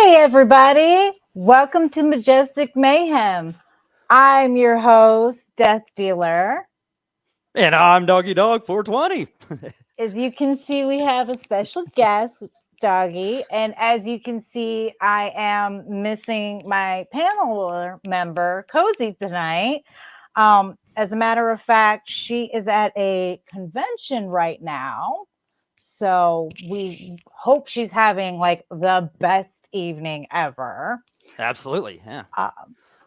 Hey, everybody. Welcome to Majestic Mayhem. I'm your host, Death Dealer. And I'm DoggyDog 420. As you can see, we have a special guest, Doggy. And as you can see, I am missing my panel member, Cozy, tonight. As a matter of fact, she is at a convention right now. So we hope she's having like the best evening ever. Absolutely, yeah.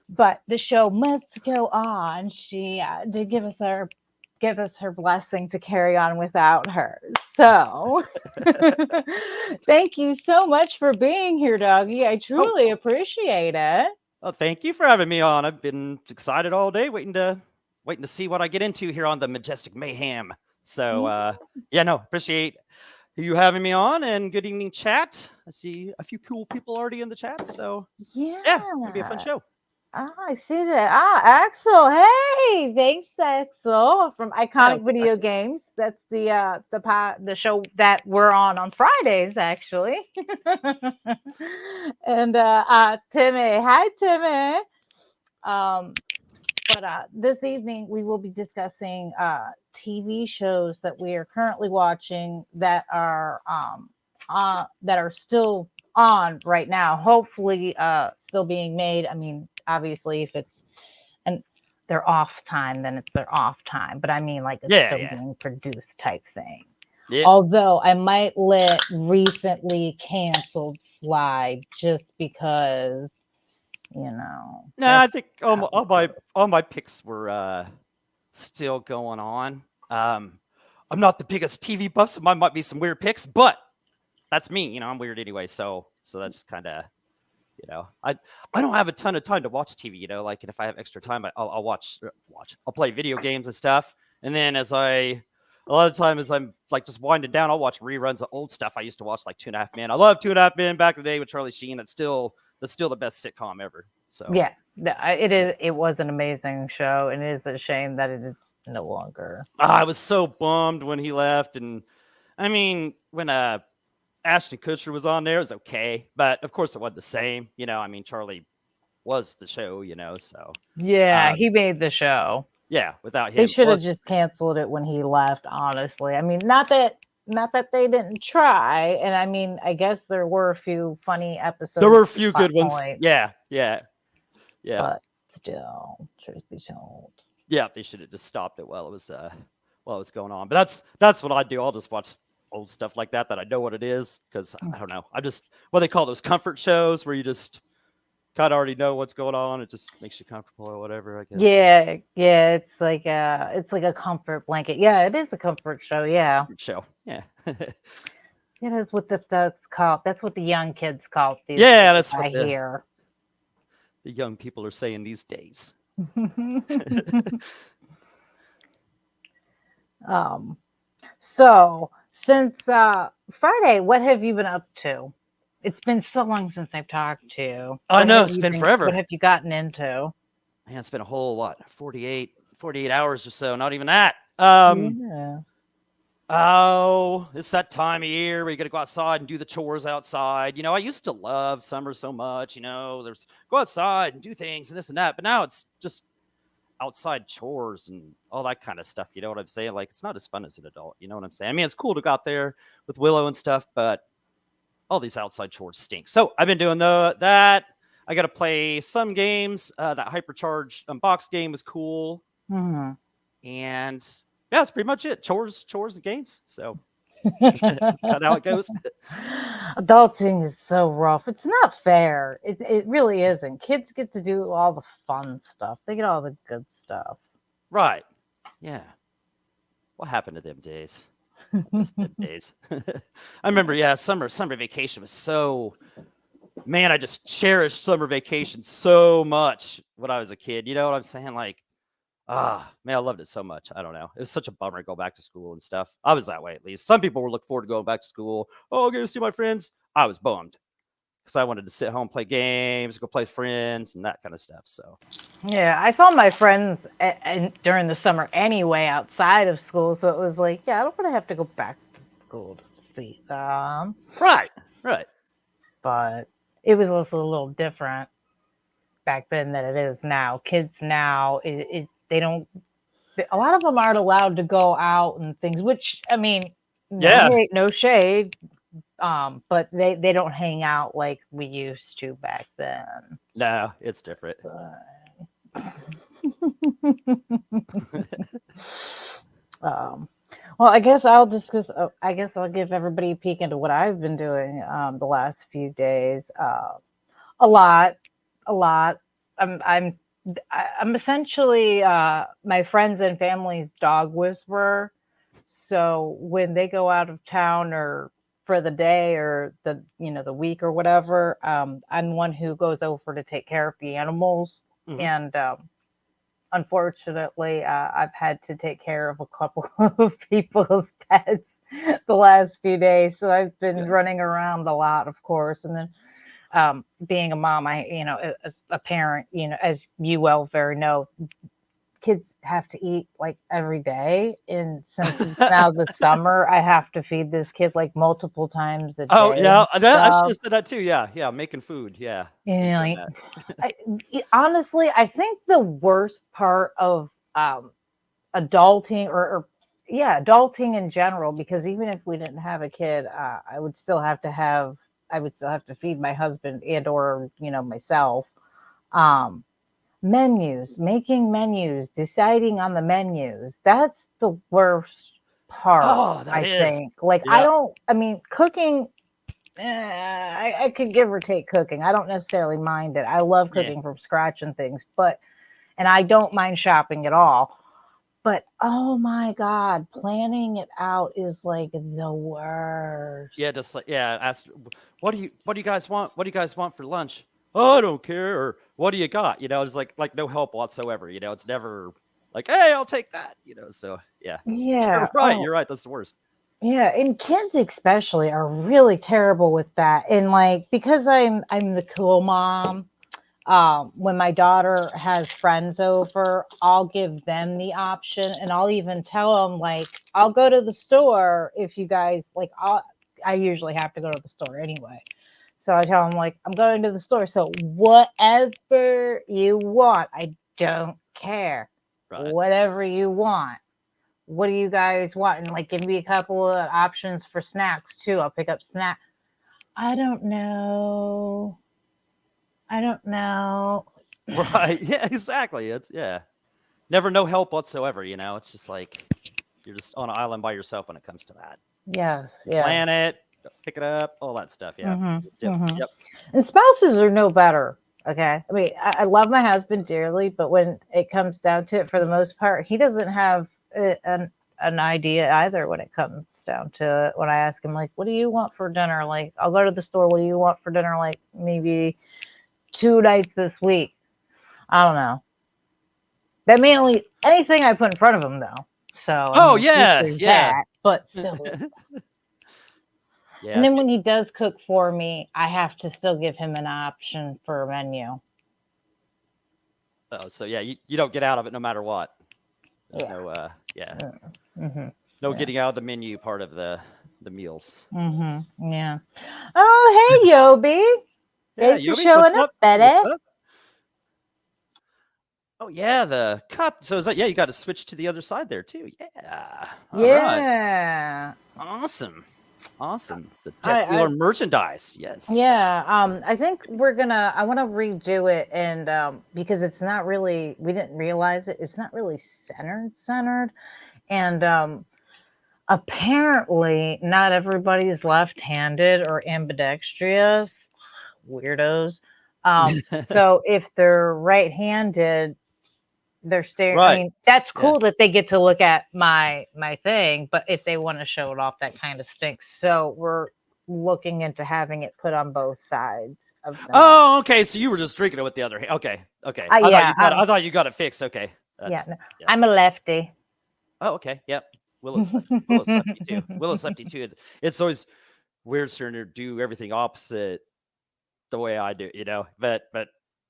But the show must go on. She did give us her blessing to carry on without her. So thank you so much for being here, Doggy. I Oh, truly appreciate it. well, thank you for having me on. I've been excited all day, waiting to see what I get into here on the Majestic Mayhem. So, yeah, no, appreciate you having me on, and good evening, chat. I see a few cool people already in the chat, so yeah, gonna be a fun Yeah. show. I see that. Axel. Hey, thanks, Axel, from Yeah, Iconic what's up, Video Axel? Games. That's the show that we're on Fridays, actually. And Timmy. Hi, Timmy. Um, but this evening we will be discussing TV shows that we are currently watching that are still on right now. Hopefully, still being made. I mean, obviously, if it's and they're off time, then it's their off time. But I mean, like it's Yeah, still yeah, being produced type thing. yeah. Although I might let recently canceled slide just because No, I that's think how it goes. all my picks were still going on. I'm not the biggest TV buff, so mine might be some weird picks, but that's me. I'm weird anyway, so that's kind of I don't have a ton of time to watch TV. Like if I have extra time, I'll watch. I'll play video games and stuff, and then a lot of time as I'm like just winding down, I'll watch reruns of old stuff I used to watch, like Two and a Half Men. I love Two and a Half Men back in the day with Charlie Sheen. That's still the best sitcom ever. So Yeah, it is. It was an amazing show, and it is a shame that it is no longer. I was so bummed when he left, and I mean when Ashton Kutcher was on there, it was okay, but of course it wasn't the same. I mean Charlie was the show, so Yeah, um, he made the show. yeah, without They him, should well, have just canceled it when he left. Honestly, I mean, not that they didn't try, and I mean, I guess there were a few funny there episodes, were a few plot good ones. points, Yeah, yeah, yeah, but still, truth be told. yeah. They should have just stopped it while it was going on. But that's what I do. I'll just watch old stuff like that I know what it is, because I don't know. I just what they call those comfort shows where you just kind of already know what's going on. It just makes you comfortable or whatever, I guess. Yeah, yeah, it's like a comfort blanket. Yeah, it is a comfort show. Yeah. Show, yeah, It is what that's called. That's what the young kids call it these yeah. days, That's what I hear. the young people are saying these days. um, so since Friday, what have you been up to? It's been so long since I've talked to you. I know it's been What forever. have you gotten into? Man, it's been a whole what 48 hours or so. Not even that. Yeah. Oh, it's that time of year where you got to go outside and do the chores outside. I used to love summer so much. There's go outside and do things and this and that. But now it's just outside chores and all that kind of stuff. You know what I'm saying? Like it's not as fun as an adult. You know what I'm saying? I mean, it's cool to go out there with Willow and stuff, but all these outside chores stink. So I've been doing that. I got to play some games. That Hypercharge unbox game was cool, Hmm. and yeah, that's pretty much it. Chores, and games. So that's kind of how it goes. Adulting is so rough. It's not fair. It really isn't. Kids get to do all the fun stuff. They get all the good stuff. Right? Yeah. What happened to them days? I miss them days. I remember, yeah, summer vacation was so. Man, I just cherished summer vacation so much when I was a kid. You know what I'm saying? Like, man, I loved it so much. I don't know. It was such a bummer to go back to school and stuff. I was that way, at least. Some people were looking forward to going back to school. Oh, I'm going to see my friends. I was bummed because I wanted to sit home, play games, go play with friends, and that kind of stuff. So, Yeah, I saw my friends during the summer anyway outside of school, so it was like, yeah, I don't want to have to go back to school to see them. right. But it was also a little different back then than it is now. Kids now, they don't. A lot of them aren't allowed to go out and things. Which I mean, Yeah. no shade. But they don't hang out like we used to back then. No, it's different. um, well, I guess I'll discuss. I guess I'll give everybody a peek into what I've been doing the last few days. A lot, a lot. I'm I'm essentially my friends and family's dog whisperer. So when they go out of town or for the day or the week or whatever, I'm one who goes over to take care of the animals. Mhm. And unfortunately, I've had to take care of a couple of people's pets the last few days. So I've been Yeah. running around a lot, of course, and then being a mom, as a parent, as you well very know, kids have to eat like every day. And since it's now the summer, I have to feed this kid like multiple times a Oh, day yeah. and I should stuff. have said that too. Yeah. Yeah. Making food. Yeah. Been And doing like, that. honestly, I think the worst part of adulting or yeah, adulting in general, because even if we didn't have a kid, I would still have to feed my husband and or myself. Um, making menus, deciding on the menus. That's the worst part, Oh, that I is. think. Like, Yeah. I mean, cooking, I could give or take cooking. I don't necessarily mind it. I love Yeah. cooking from scratch and things, and I don't mind shopping at all. But oh my God, planning it out is like the worst. Yeah. Just like, yeah. Ask, what do you guys want? What do you guys want for lunch? Oh, I don't care. Or what do you got? It's like no help whatsoever. It's never like, hey, I'll take that. So yeah. Yeah. You're right. Oh, You're right. That's the worst. yeah, and kids especially are really terrible with that. And like because I'm the cool mom, when my daughter has friends over, I'll give them the option and I'll even tell them like I'll go to the store if you guys like I usually have to go to the store anyway. So I tell them like I'm going to the store. So whatever you want, I don't care. Right. Whatever you want, what do you guys want? And like give me a couple of options for snacks too. I'll pick up snack. I don't know. I don't know. Right. Yeah. Exactly. It's yeah. Never no help whatsoever. It's just like you're just on an island by yourself when it comes to that. Yes, yes. Plan it, pick it up, all that stuff. Yeah. Yep. Mhm. Yep. And spouses are no better. Okay. I mean, I love my husband dearly, but when it comes down to it, for the most part, he doesn't have an idea either when it comes down to it. When I ask him, like, what do you want for dinner? Like, I'll go to the store. What do you want for dinner? Like, maybe 2 nights this week. I don't know. That may only anything I put in front of him, though. So, I Oh mean, at least yeah. there's Yeah. that, but still. And Yeah. then when he does cook for me, I have to still give him an option for a menu. Oh, so yeah, you don't get out of it no matter what. There's Yeah. no yeah. Mm-hmm. No Yeah. getting out of the menu part of the meals. Mm-hmm. Yeah. Oh, hey, Yobi. Yeah, Thanks for Yobi, what's showing up, up? What's Betty. up? Oh yeah, the cup. So is that yeah? You got to switch to the other side there too. Yeah. All right. Yeah. Awesome. Awesome. The I Dealer merchandise. Yes. yeah. I think I want to redo it, and because it's not really, we didn't realize it. It's not really centered, and apparently not everybody's left-handed or ambidextrous. Weirdos. So if they're right-handed, they're staring. I Right. mean, that's Yeah. cool that they get to look at my thing, but if they want to show it off, that kind of stinks. So we're looking into having it put on both sides of the neck. Oh, okay. So you were just drinking it with the other hand. Okay. Okay. Yeah, I thought you got it fixed. Okay. yeah. That's No, yeah. I'm a lefty. Oh, okay. Yep. Willow's lefty. Willow's lefty too. Willow's lefty too. It's always weird starting to do everything opposite the way I do, But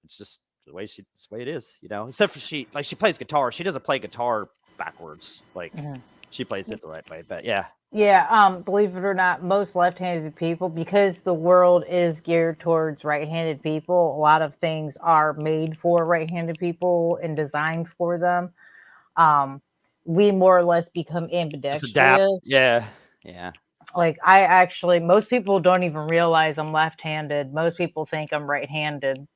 it's just it's the way it is, Except for she plays guitar. She doesn't play guitar backwards. Like Mhm. she plays it the right way. But yeah, Yeah, believe it or not, most left-handed people, because the world is geared towards right-handed people, a lot of things are made for right-handed people and designed for them. Um, we more or less become just adapt. ambidextrous. Yeah, yeah. Like I actually, most people don't even realize I'm left-handed. Most people think I'm right-handed.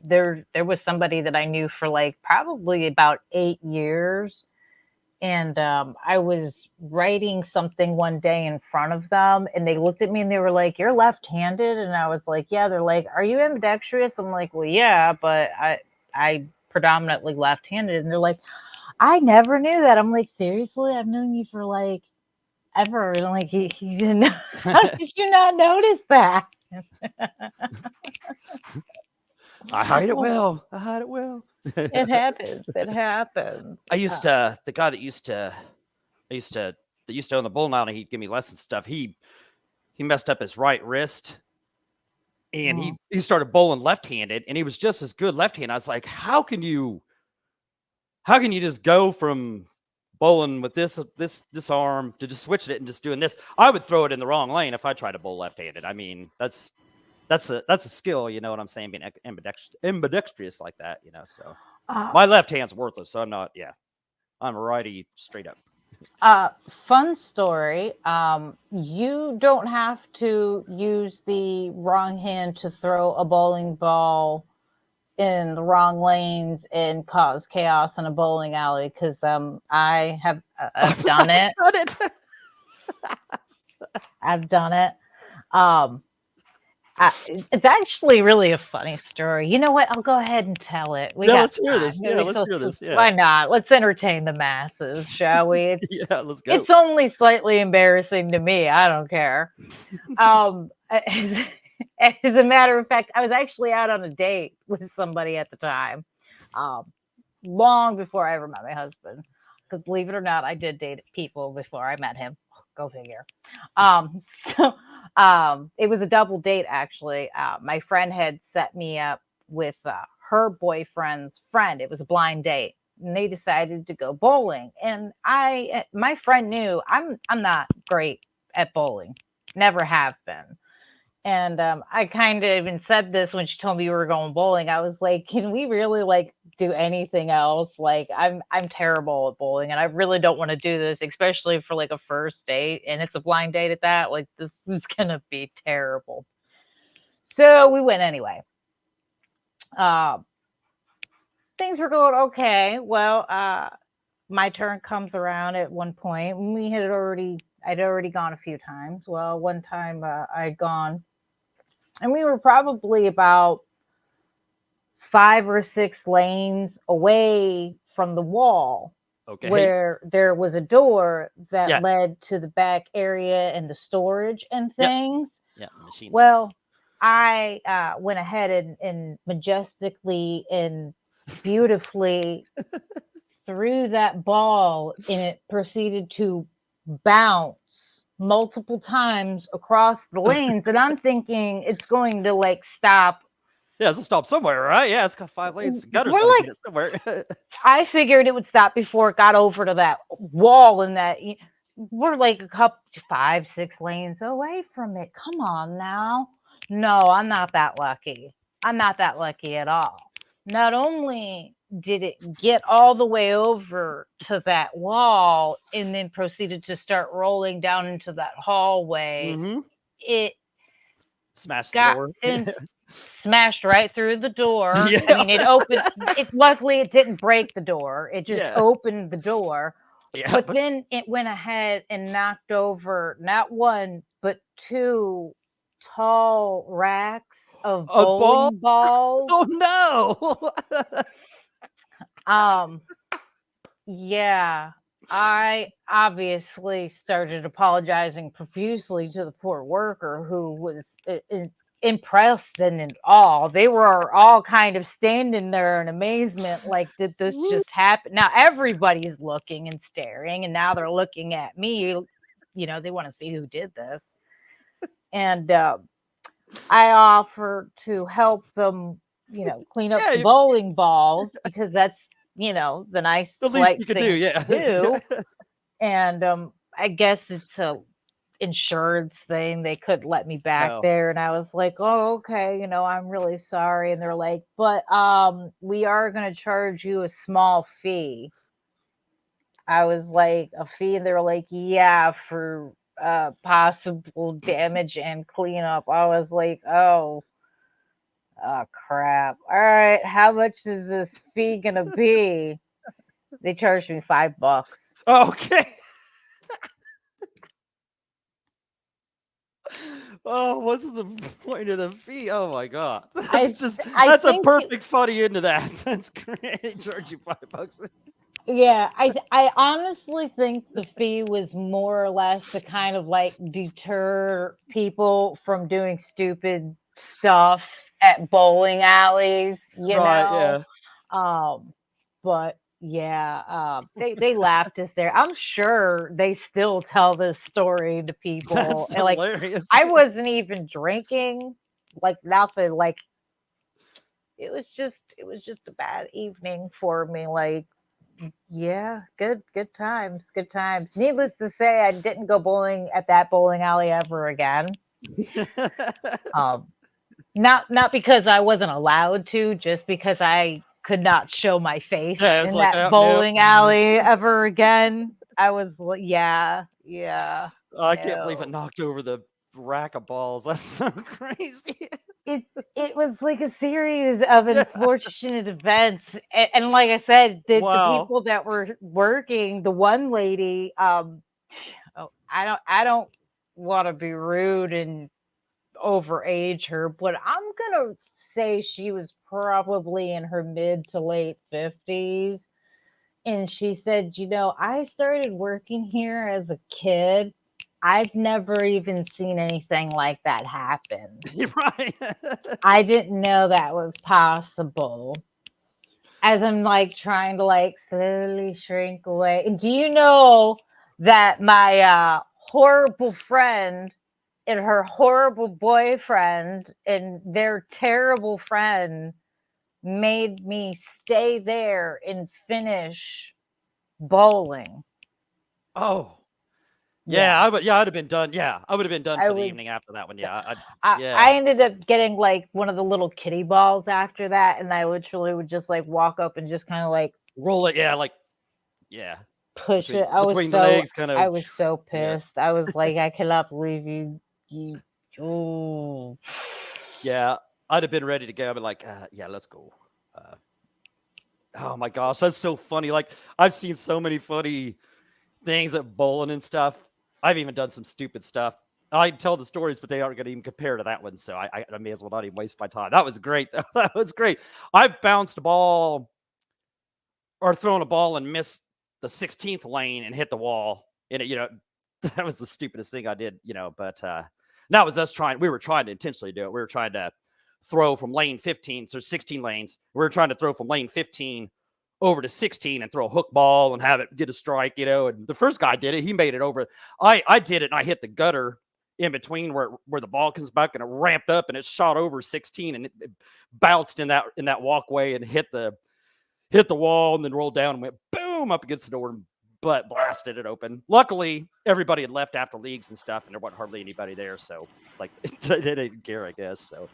There was somebody that I knew for like probably about 8 years, and I was writing something one day in front of them, and they looked at me and they were like, "You're left-handed," and I was like, "Yeah." They're like, "Are you ambidextrous?" I'm like, "Well, yeah, but I predominantly left-handed," and they're like, "I never knew that." I'm like, "Seriously? I've known you for like ever," and like, you didn't know. How did you not notice that? I hide it well. I hide it well. It happens. It happens. I used to the guy that I used to that used to own the bowling alley. He'd give me lessons stuff. He messed up his right wrist, and Mm. he started bowling left-handed, and he was just as good left-handed. I was like, how can you just go from bowling with this arm to just switching it and just doing this? I would throw it in the wrong lane if I tried to bowl left-handed. I mean, that's a skill, you know what I'm saying? Being ambidextrous like that, you know. So Uh, my left hand's worthless, so I'm not. Yeah, I'm a righty straight up. Uh, Fun story. You don't have to use the wrong hand to throw a bowling ball in the wrong lanes and cause chaos in a bowling alley. Because I've done it. Done it. I've done it. Um, it's actually really a funny story. You know what? I'll go ahead and tell it. We Yeah, got let's hear time. this. Yeah, let's hear this. Why Yeah, not? Let's entertain the masses, shall we? yeah, let's go. It's only slightly embarrassing to me. I don't care. As, as a matter of fact, I was actually out on a date with somebody at the time, um, long before I ever met my husband. Because believe it or not, I did date people before I met him. Go figure. Um, so it was a double date actually. My friend had set me up with her boyfriend's friend. It was a blind date, and they decided to go bowling. And my friend knew I'm not great at bowling, never have been. And I kind of even said this when she told me we were going bowling. I was like, "Can we really like do anything else? Like, I'm terrible at bowling, and I really don't want to do this, especially for like a first date, and it's a blind date at that. Like, this is gonna be terrible." So we went anyway. Uh, Things were going okay. Well, my turn comes around at one point. And I'd already gone a few times. Well, one time I'd gone, and we were probably about 5 or 6 lanes away from the wall, Okay. where there was a door that Yeah. led to the back area and the storage and Yep. things. Yeah. Machines. Well, I went ahead and majestically and beautifully threw that ball, and it proceeded to bounce multiple times across the lanes. And I'm thinking it's going to like stop. Yeah, it's a stop somewhere, right? Yeah, it's got 5 lanes. Gutter's We're got to like, get it somewhere. I figured it would stop before it got over to that wall, and that we're like a couple 5, 6 lanes away from it. Come on now. No, I'm not that lucky. I'm not that lucky at all. Not only did it get all the way over to that wall and then proceeded to start rolling down into that hallway, Mm-hmm. it Smash the got door. in, smashed right through the door. I Yeah. mean, it opened. It luckily it didn't break the door. It just Yeah. opened the door. Yeah. But then it went ahead and knocked over not one but two tall racks of A ball. bowling balls. Oh no. Um, yeah, I obviously started apologizing profusely to the poor worker, who was impressed and in awe. They were all kind of standing there in amazement, like, did this just happen? Now everybody's looking and staring, and now they're looking at me. They want to see who did this. And I offered to help them, clean up Yeah, the bowling balls, because that's, the nice, the least polite you could do. thing Yeah. to do. and I guess it's a insurance thing. They couldn't let me back Oh, there, and I was like, "Oh, okay, I'm really sorry." And they're like, "But we are going to charge you a small fee." I was like, "A fee?" And they were like, "Yeah, for possible damage and cleanup." I was like, "Oh crap. All right, how much is this fee going to be?" They charged me $5. okay. Oh, what's the point of the fee? Oh my god, I I that's a think perfect funny into that. That's great. They charge you $5. Yeah, I honestly think the fee was more or less to kind of like deter people from doing stupid stuff at bowling alleys, you Right? know. Yeah, Um, but yeah, they laughed us there. I'm sure they still tell this story to people, that's and like hilarious. I wasn't even drinking, like nothing. Like it was just a bad evening for me. Like yeah, good times, good times. Needless to say, I didn't go bowling at that bowling alley ever again. Um, not because I wasn't allowed to, just because I could not show my face Yeah, it's in like, that oh, nope. bowling alley ever again. I was like, yeah, yeah, I can't believe it no. knocked over the rack of balls. That's so crazy. It it was like a series of Yeah. unfortunate events, and like I said, the Wow. people that were working, the one lady, oh, I don't want to be rude and overage her, but I'm gonna say she was probably in her mid to late 50s. And she said, I started working here as a kid. I've never even seen anything like that happen. You're right. I didn't know that was possible. As I'm like trying to like slowly shrink away. And do you know that my horrible friend and her horrible boyfriend and their terrible friend made me stay there and finish bowling? Oh, yeah. Yeah. Yeah, I'd have been done. Yeah, I would have been done I for the was evening after that one. Yeah, I yeah. ended up getting like one of the little kitty balls after that, and I literally would just like walk up and just kind of like Roll it. Yeah, like, yeah. push Between it. I was between the so legs, kind I of. was so Yeah. pissed. I was like, I cannot believe you oh. Yeah, I'd have been ready to go. I'd be like, yeah, let's go. Uh, oh my gosh, that's so funny. Like, I've seen so many funny things at bowling and stuff. I've even done some stupid stuff. I tell the stories, but they aren't going to even compare to that one. So I may as well not even waste my time. That was great. Though. That was great. I've bounced a ball or thrown a ball and missed the 16th lane and hit the wall. And that was the stupidest thing I did. But that was us trying. We were trying to intentionally do it. We were trying to throw from lane 15. So 16 lanes. We were trying to throw from lane 15 over to 16 and throw a hook ball and have it get a strike, and the first guy did it. He made it over. I did it and I hit the gutter in between where the ball comes back and it ramped up and it shot over 16 and it bounced in that walkway and hit the wall and then rolled down and went boom up against the door and butt blasted it open. Luckily, everybody had left after leagues and stuff, and there wasn't hardly anybody there. So, like, they didn't care, I guess. So,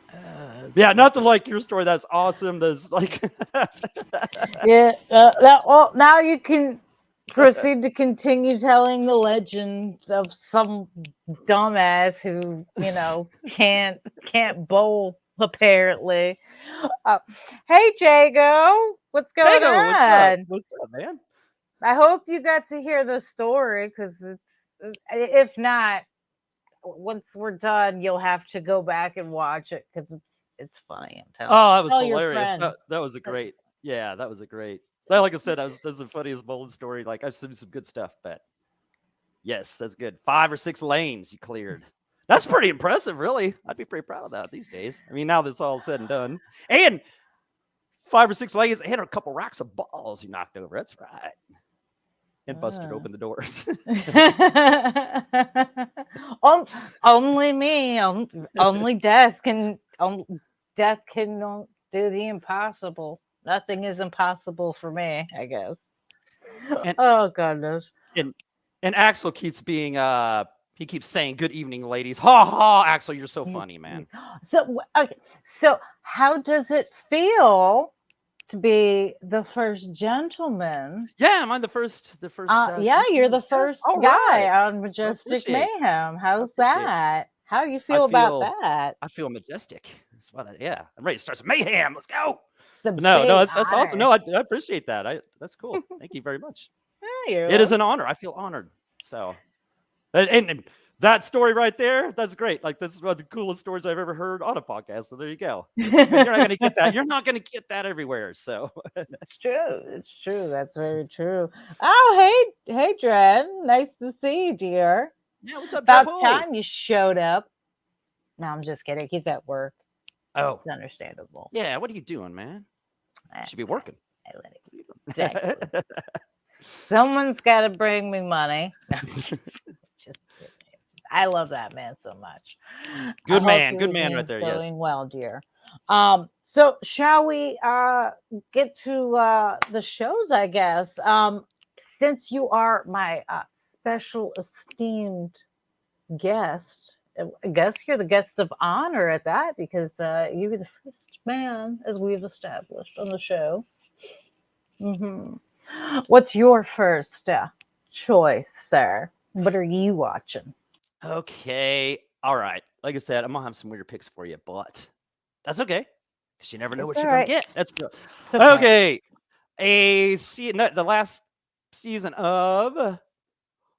yeah, not to like your story. That's awesome. There's like, Yeah, well, now you can proceed to continue telling the legend of some dumbass who can't bowl apparently. Uh, hey Jago, what's going Jago, what's up? on? What's up, man? I hope you got to hear the story because if not, once we're done, you'll have to go back and watch it because it's funny. Oh, that was Tell your hilarious. friend. That was a great. Yeah, that was a great. Like I said, that's the funniest bowling story. Like I've seen some good stuff, but yes, that's good. 5 or 6 lanes you cleared. That's pretty impressive, really. I'd be pretty proud of that these days. I mean, now that's all said and done, and 5 or 6 lanes and a couple racks of balls you knocked over. That's right, and busted Ah. open the door. Only me. Only death can do the impossible. Nothing is impossible for me, I guess. and Oh goodness. and And Axel keeps being he keeps saying good evening, ladies. Ha ha, Axel, you're so funny, man. So okay, so how does it feel to be the first gentleman? Yeah, am I the first Yeah, you're gentleman? the Yes. first All guy right. on I Majestic appreciate. Mayhem. I How's appreciate. that? How you I feel about feel that? I feel majestic. That's what yeah. I'm ready to start some mayhem. Let's go. It's a But no, big that's awesome. honor. No, I appreciate that. That's cool. Thank you very much. Yeah, you're It is welcome. an honor. I feel honored. So, and that story right there, that's great. Like that's one of the coolest stories I've ever heard on a podcast. So there you go. You're not going to get that. You're not going to get that everywhere. So It's true. It's true. That's very true. Oh, hey, Dred. Nice to see you, dear. yeah, what's up, About Dreadpool? time you showed up. No, I'm just kidding. He's at work. Oh, It's understandable. yeah. What are you doing, man? You should be working. Exactly. Someone's got to bring me money. No, just kidding. I love that man so much. Good I hope man. your Good man evening's right there. going Yes. well, dear. So shall we get to the shows, I guess? Since you are my special esteemed guest, I guess you're the guest of honor at that because you're the first man, as we've established on the show. hmm What's your first choice, sir? What are you watching? Okay. All right. Like I said, I'm going to have some weird picks for you, but that's okay. Because you never know what It's you're all going to right. get. That's good. It's okay. Okay. The last season of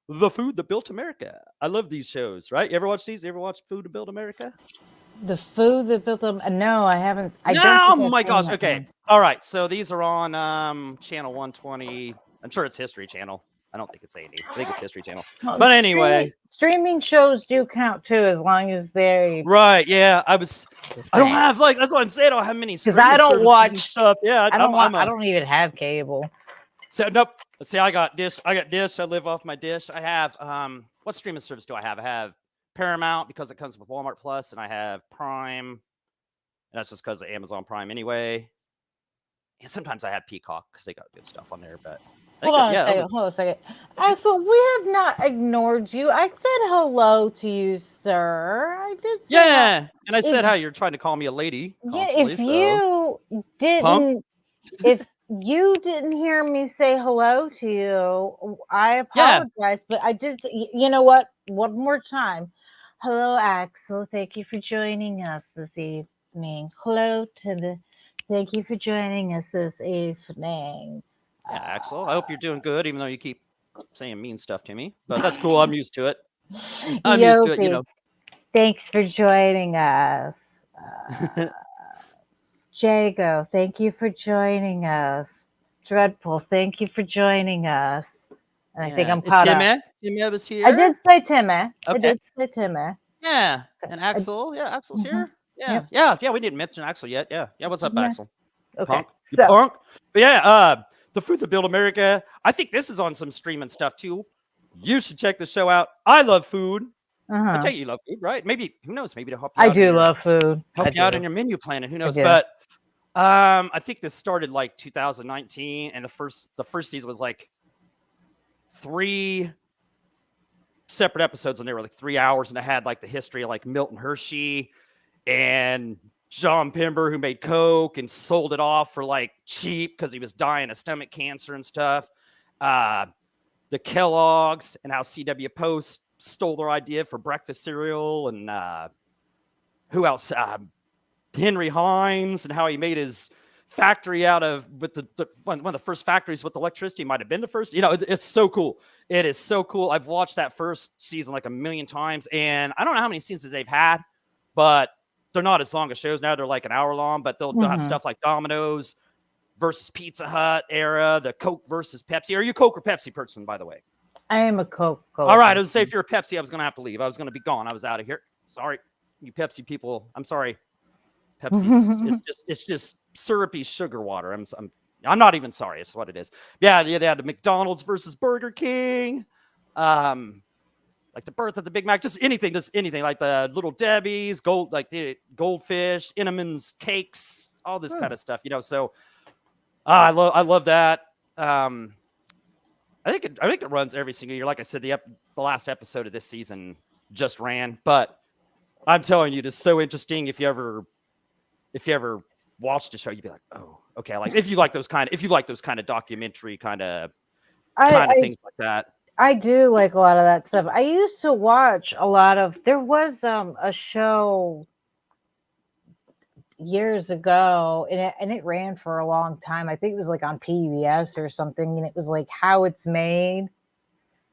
The Food That Built America. I love these shows, right? You ever watch these? You ever watch Food That Built America? The food that built them. No, I haven't. I don't No, think I've my seen gosh. that Okay. one. All right. So these are on channel 120. I'm sure it's History Channel. I don't think it's A&E. I think it's History Channel. Well, But anyway, streaming shows do count too, as long as they. right? Yeah, I don't have that's what I'm saying. I don't have many Because I streaming don't services and watch. stuff. Yeah, I don't I'm want. I a don't even have cable. so nope. See, I got Dish. I got Dish. I live off my Dish. I have what streaming service do I have? I have Paramount because it comes with Walmart Plus, and I have Prime. And that's just because of Amazon Prime anyway. And sometimes I have Peacock because they got good stuff on there. But I Hold think on a second. Hold on a second. Axel, we have not ignored you. I said hello to you, sir. I did say yeah. And I if said how you're trying to call me a lady yeah, constantly. So punk. if you didn't hear me say hello to you, I Yeah. apologize. But I just, you know what? One more time. Hello, Axel. Thank you for joining us this evening. Hello to the. Thank you for joining us this evening. Yeah, Axel. I hope you're doing good, even though you keep saying mean stuff to me. But that's cool. I'm used to it. I'm used to it, you Yopi, know. thanks for joining us. Jago, thank you for joining us. Dreadful, thank you for joining us. And I think Yeah. I'm caught up. Timmy was I did here. say Timmy. I Okay. did say Timmy. Yeah. Okay. And Axel. Yeah, Axel's Mhm. here. Yeah. Yep. Yeah. We didn't mention Axel yet. Yeah. Yeah. What's up, Yeah. Axel? Okay. Punk. You So, punk. But yeah, The Food That Built America. I think this is on some streaming stuff too. You should check the show out. I love food. I tell you love food, right? Maybe who knows? Maybe to help you I out. do love food. Help you out in your menu planning. Who knows? do. But I think this started like 2019, and the first season was like 3 separate episodes, and they were like 3 hours, and it had like the history of like Milton Hershey and John Pember, who made Coke and sold it off for like cheap because he was dying of stomach cancer and stuff. The Kellogg's and how C.W. Post stole their idea for breakfast cereal, and who else? Henry Hines and how he made his factory out of with one of the first factories with electricity. Might have been the first. You know, it's so cool. It is so cool. I've watched that first season like a million times, and I don't know how many seasons they've had, but they're not as long as shows now. They're like an hour long, but they'll have stuff like Domino's versus Pizza Hut era, the Coke versus Pepsi. Are you a Coke or Pepsi person, by the way? I am a Coke. All right. I was say if you're a Pepsi, I was going to have to leave. I was going to be gone. I was out of here. Sorry, you Pepsi people. I'm sorry. Pepsi's it's just syrupy sugar water. I'm not even sorry. It's what it is. Yeah, they had the McDonald's versus Burger King. Like the birth of the Big Mac, just anything like the Little Debbie's, the Goldfish, Inneman's cakes, all this kind of stuff, you know. So I love that. I think it runs every single year. Like I said, the last episode of this season just ran, but I'm telling you, it's so interesting. If you ever watched the show, you'd be like, oh, okay. Like if you like those kind of documentary kind of things like that. I do like a lot of that stuff. I used to watch a lot of. There was a show years ago, and it ran for a long time. I think it was like on PBS or something, and it was like how it's made,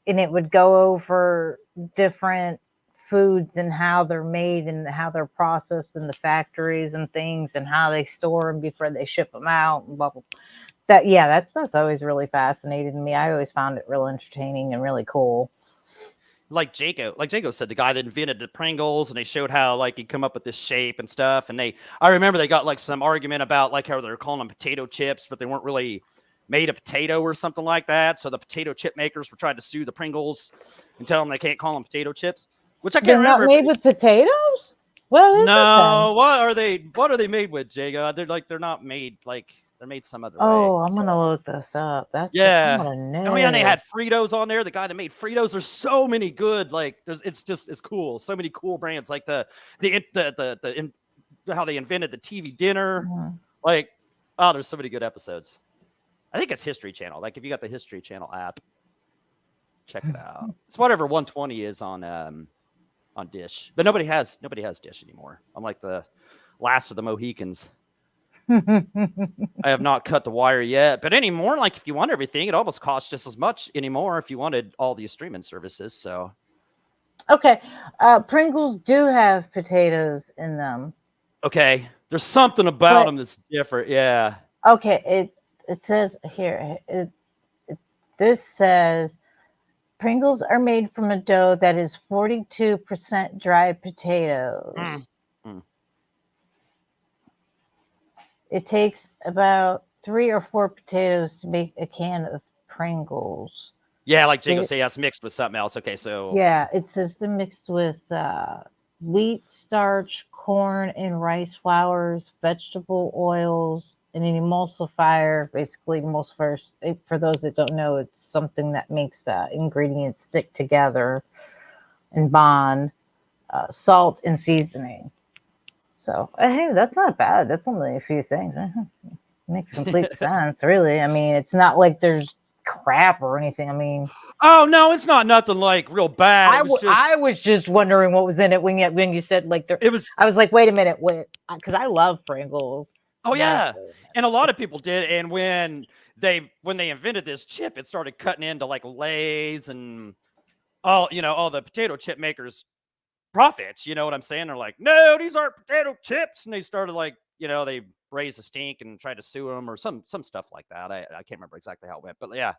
and it would go over different foods and how they're made and how they're processed in the factories and things and how they store them before they ship them out and blah blah. That stuff's always really fascinated me. I always found it real entertaining and really cool. Like Jago said, the guy that invented the Pringles, and they showed how like he'd come up with this shape and stuff. And I remember they got like some argument about like how they're calling them potato chips, but they weren't really made of potato or something like that. So the potato chip makers were trying to sue the Pringles and tell them they can't call them potato chips, which I can't remember. They're not made with potatoes? What is no, what are they made with, Jago? They're not made like. They're made some other way. I'm gonna look this up. That's yeah. Oh yeah, and they had Fritos on there. The guy that made Fritos. There's so many good. Like it's cool. So many cool brands. Like the how they invented the TV dinner. Mm-hmm. Like there's so many good episodes. I think it's History Channel. Like if you got the History Channel app, check it out. It's whatever 120 is on Dish, but nobody has Dish anymore. I'm like the last of the Mohicans. I have not cut the wire yet, but anymore, like if you want everything, it almost costs just as much anymore if you wanted all these streaming services. So, okay, Pringles do have potatoes in them. Okay, there's something about them that's different. Yeah. Okay, it says here. This says Pringles are made from a dough that is 42% dried potatoes. It takes about 3 or 4 potatoes to make a can of Pringles. Yeah, like Jago say, it's mixed with something else. Okay, so yeah, it says they're mixed with wheat starch, corn, and rice flours, vegetable oils, and an emulsifier. Basically, emulsifiers, for those that don't know, it's something that makes the ingredients stick together and bond. Salt and seasoning. So, hey, that's not bad. That's only a few things. Makes complete sense, really. I mean, it's not like there's crap or anything. I mean, oh no, it's not nothing like real bad. I was just wondering what was in it when you said like there. It was. I was like, wait a minute, because I love Pringles. Oh yeah, and a lot of people did. And when they invented this chip, it started cutting into like Lay's and all the potato chip makers. Profits, you know what I'm saying? They're like, no, these aren't potato chips, and they started like, they raised a stink and tried to sue them or some stuff like that. I can't remember exactly how it went, but yeah,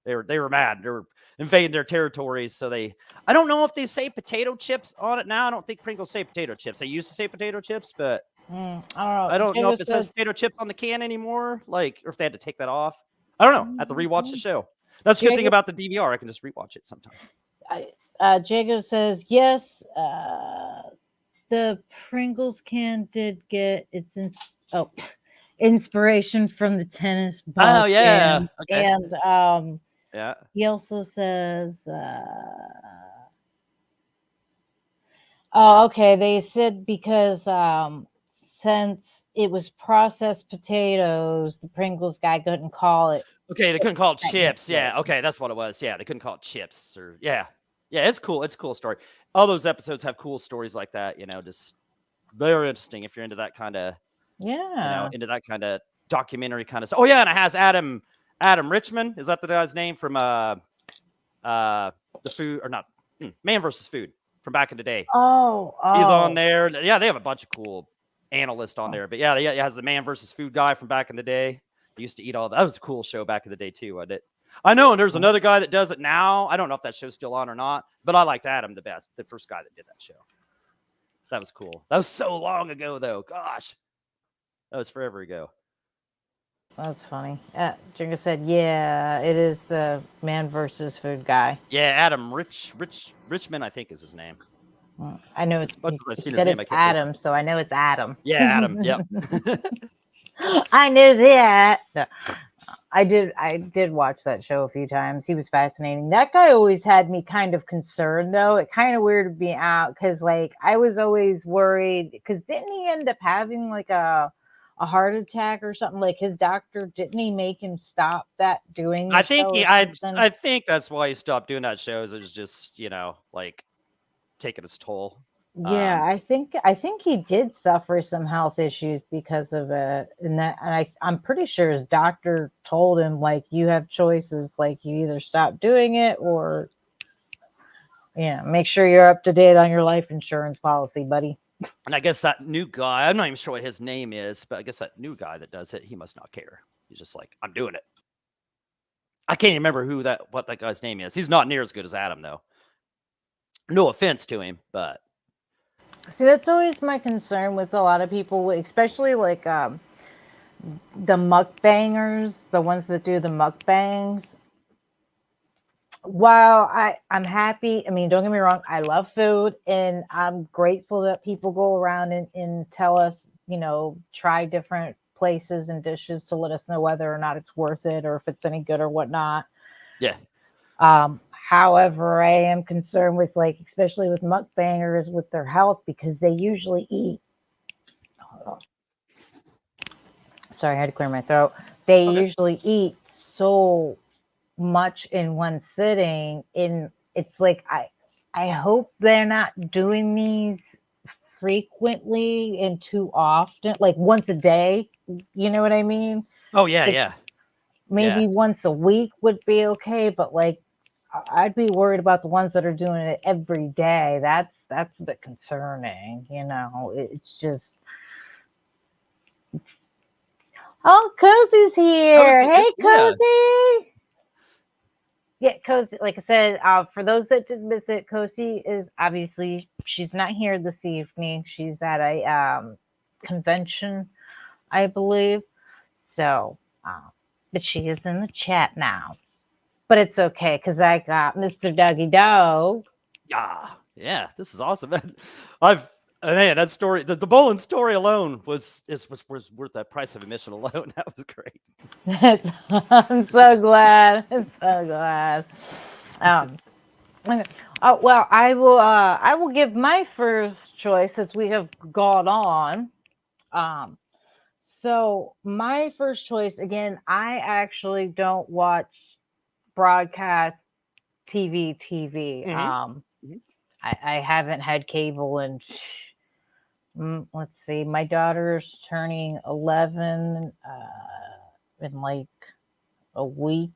they were mad. They were invading their territories, so I don't know if they say potato chips on it now. I don't think Pringles say potato chips. They used to say potato chips, but I don't know if it says potato chips on the can anymore. Like, or if they had to take that off. I don't know. I have to rewatch the show. That's the good thing about the DVR. I can just rewatch it sometime. Jacob says, yes, the Pringles can did get its inspiration from the tennis ball. Oh, yeah. Okay. And yeah. He also says, okay, they said because since it was processed potatoes, the Pringles guy couldn't call it. Okay, they couldn't call it chips. Yeah, okay, that's what it was. Yeah, they couldn't call it chips or Yeah, it's cool. It's a cool story. All those episodes have cool stories like that, just very interesting if you're into that kind of into that kind of documentary kind of stuff. Oh yeah, and it has Adam Richman. Is that the guy's name from the food or not? Man versus Food from back in the day. Oh. He's on there. Yeah, they have a bunch of cool analysts on there. But yeah, it has the Man versus Food guy from back in the day. He used to eat all that. That was a cool show back in the day too, wasn't it? I know, and there's another guy that does it now. I don't know if that show's still on or not, but I liked Adam the best, the first guy that did that show. That was cool. That was so long ago, though. Gosh, that was forever ago. That's funny. Jingle said, yeah, it is the Man versus Food guy. Yeah, Adam Richman, I think is his name. I know it's Adam, so I know it's Adam. Yeah, Adam. Yep. I knew that. No. I did watch that show a few times. He was fascinating. That guy always had me kind of concerned though. It kind of weirded me out because like I was always worried because didn't he end up having like a heart attack or something? Like his doctor didn't he make him stop that doing the I think show he, or something? I think that's why he stopped doing that shows. It was just like taking its toll. Yeah, I think he did suffer some health issues because of it, and I'm pretty sure his doctor told him like you have choices, like you either stop doing it or yeah, make sure you're up to date on your life insurance policy, buddy. And I guess that new guy, I'm not even sure what his name is, but I guess that new guy that does it, he must not care. He's just like, I'm doing it. I can't even remember what that guy's name is. He's not near as good as Adam though. No offense to him, but See, that's always my concern with a lot of people, especially like the mukbangers, the ones that do the mukbangs. While I'm happy, I mean, don't get me wrong, I love food and I'm grateful that people go around and tell us, try different places and dishes to let us know whether or not it's worth it or if it's any good or whatnot. yeah. However, I am concerned with like, especially with mukbangers with their health because they usually eat. Sorry, I had to clear my throat. They Okay. usually eat so much in one sitting. In it's like I hope they're not doing these frequently and too often, like once a day. You know what I mean? Oh yeah, Like yeah. Yeah. maybe once a week would be okay, but like I'd be worried about the ones that are doing it every day. That's a bit concerning. It's just oh, Cozy's here. Hey, Yeah. Cozy. Yeah, Cozy. Like I said, for those that did miss it, Cozy is obviously she's not here this evening. She's at a convention, I believe. So, but she is in the chat now. But it's okay because I got Mr. DoggyDog. Yeah. This is awesome, man. Man, that story, the bowling story alone was worth that price of admission alone. That was great. I'm so glad. I'm so glad. Um, okay. Oh well, I will give my first choice since we have gone on. Um, so my first choice again, I actually don't watch broadcast TV. Hmm. Hmm. I haven't had cable in let's see, my daughter's turning 11 in like a week.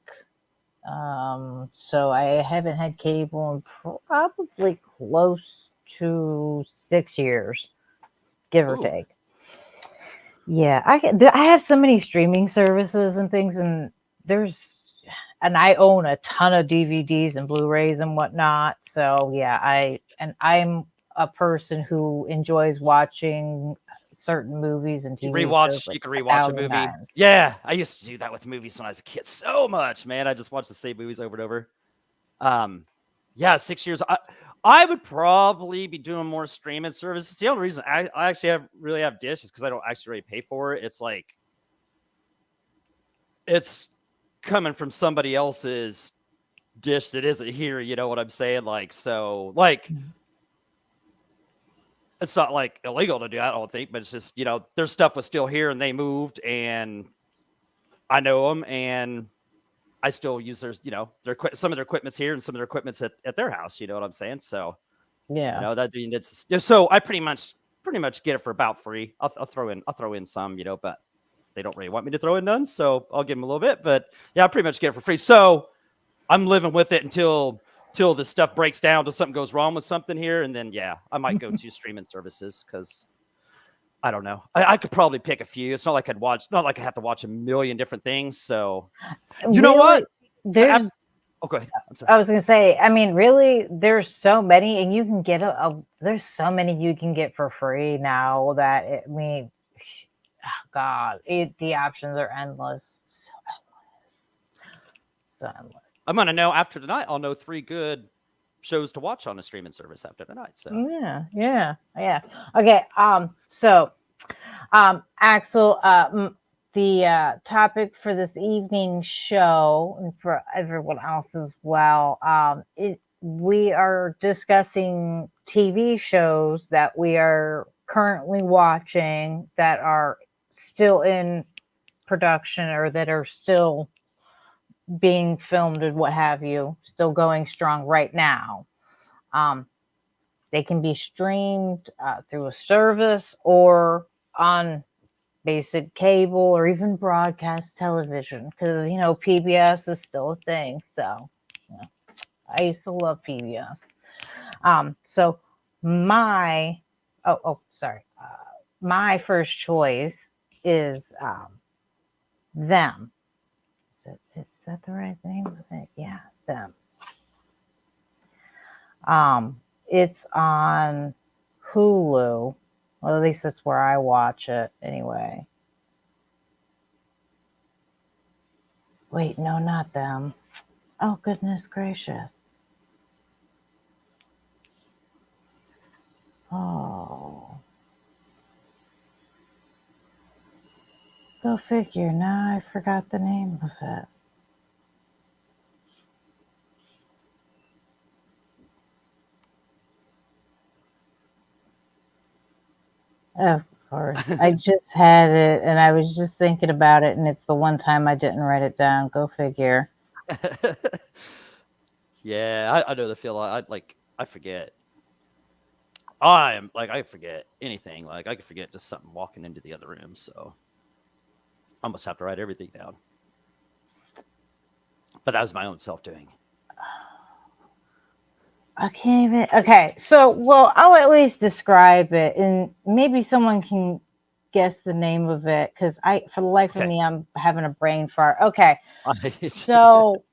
So I haven't had cable in probably close to 6 years, give or Ooh. take. Yeah, I have so many streaming services and things, and I own a ton of DVDs and Blu-rays and whatnot. So yeah, I'm a person who enjoys watching certain movies and TV shows You like can a rewatch a thousand movie. times. Yeah, I used to do that with movies when I was a kid so much, man. I just watched the same movies over and over. Um, yeah, 6 years. I would probably be doing more streaming services. The only reason I actually really have Dish is because I don't actually really pay for it. It's like it's coming from somebody else's dish that isn't here. You know what I'm saying? Like so, like it's not like illegal to do that, I don't think, but it's just their stuff was still here and they moved and I know them and I still use some of their equipment's here and some of their equipment's at their house. You know what I'm saying? So Yeah. so I pretty much get it for about free. I'll throw in some, but they don't really want me to throw in none, so I'll give them a little bit. But yeah, I pretty much get it for free. So I'm living with it until this stuff breaks down, till something goes wrong with something here, and then yeah, I might go to streaming services because I don't know. I could probably pick a few. It's not like not like I have to watch a million different things. So you know what? Really, So there's go ahead. I'm sorry. I was gonna say, I mean, really, there's so many, and you can get there's so many you can get for free now that I mean, oh God, the options are endless, so endless. I'm gonna know after tonight. I'll know 3 good shows to watch on a streaming service after tonight. So Yeah. Okay. So, Axel, the topic for this evening's show, and for everyone else as well. We are discussing TV shows that we are currently watching that are still in production or that are still being filmed and what have you, still going strong right now. Um, they can be streamed through a service or on basic cable or even broadcast television because PBS is still a thing. So yeah, I used to love PBS. So my sorry, my first choice is them. Is that the right name of it? Yeah, them. It's on Hulu. Well, at least that's where I watch it anyway. Wait, no, not them. Oh, goodness gracious. Oh. Go figure. Now I forgot the name of it. Of course. I just had it and I was just thinking about it, and it's the one time I didn't write it down. Go figure. Yeah, I know the feel. I forget. I forget anything. Like I could forget just something walking into the other room. So I almost have to write everything down. But that was my own self doing. I can't even. Okay, so well, I'll at least describe it, and maybe someone can guess the name of it because for the life of Okay. me, I'm having a brain fart. Okay, so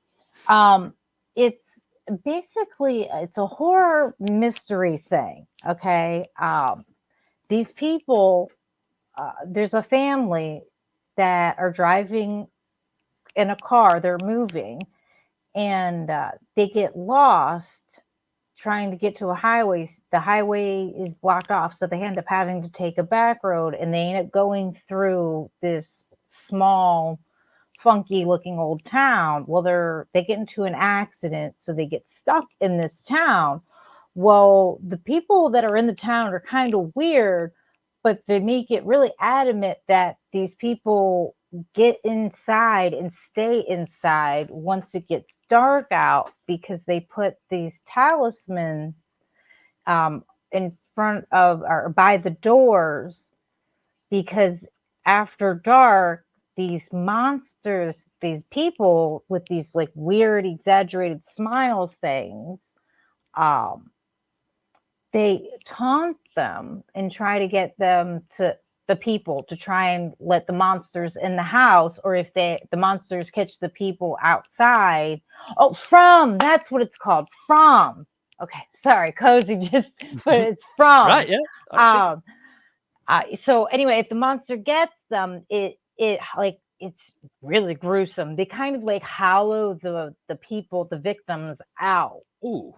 it's basically it's a horror mystery thing. Okay, these people, there's a family that are driving in a car. They're moving, and they get lost trying to get to a highway. The highway is blocked off, so they end up having to take a back road, and they end up going through this small, funky looking old town. Well, they get into an accident, so they get stuck in this town. Well, the people that are in the town are kind of weird, but they make it really adamant that these people get inside and stay inside once it gets dark out, because they put these talismans in front of or by the doors, because after dark these monsters, these people with these like weird exaggerated smile things, um, they taunt them and try to get them to the people to try and let the monsters in the house, or if the monsters catch the people outside. Oh, from, that's what it's called, from. Okay, sorry, Cozy, just, but it's from. Right? Yeah. Okay. um so anyway, if the monster gets them, it like it's really gruesome. They kind of like hollow the people, the victims out. Ooh.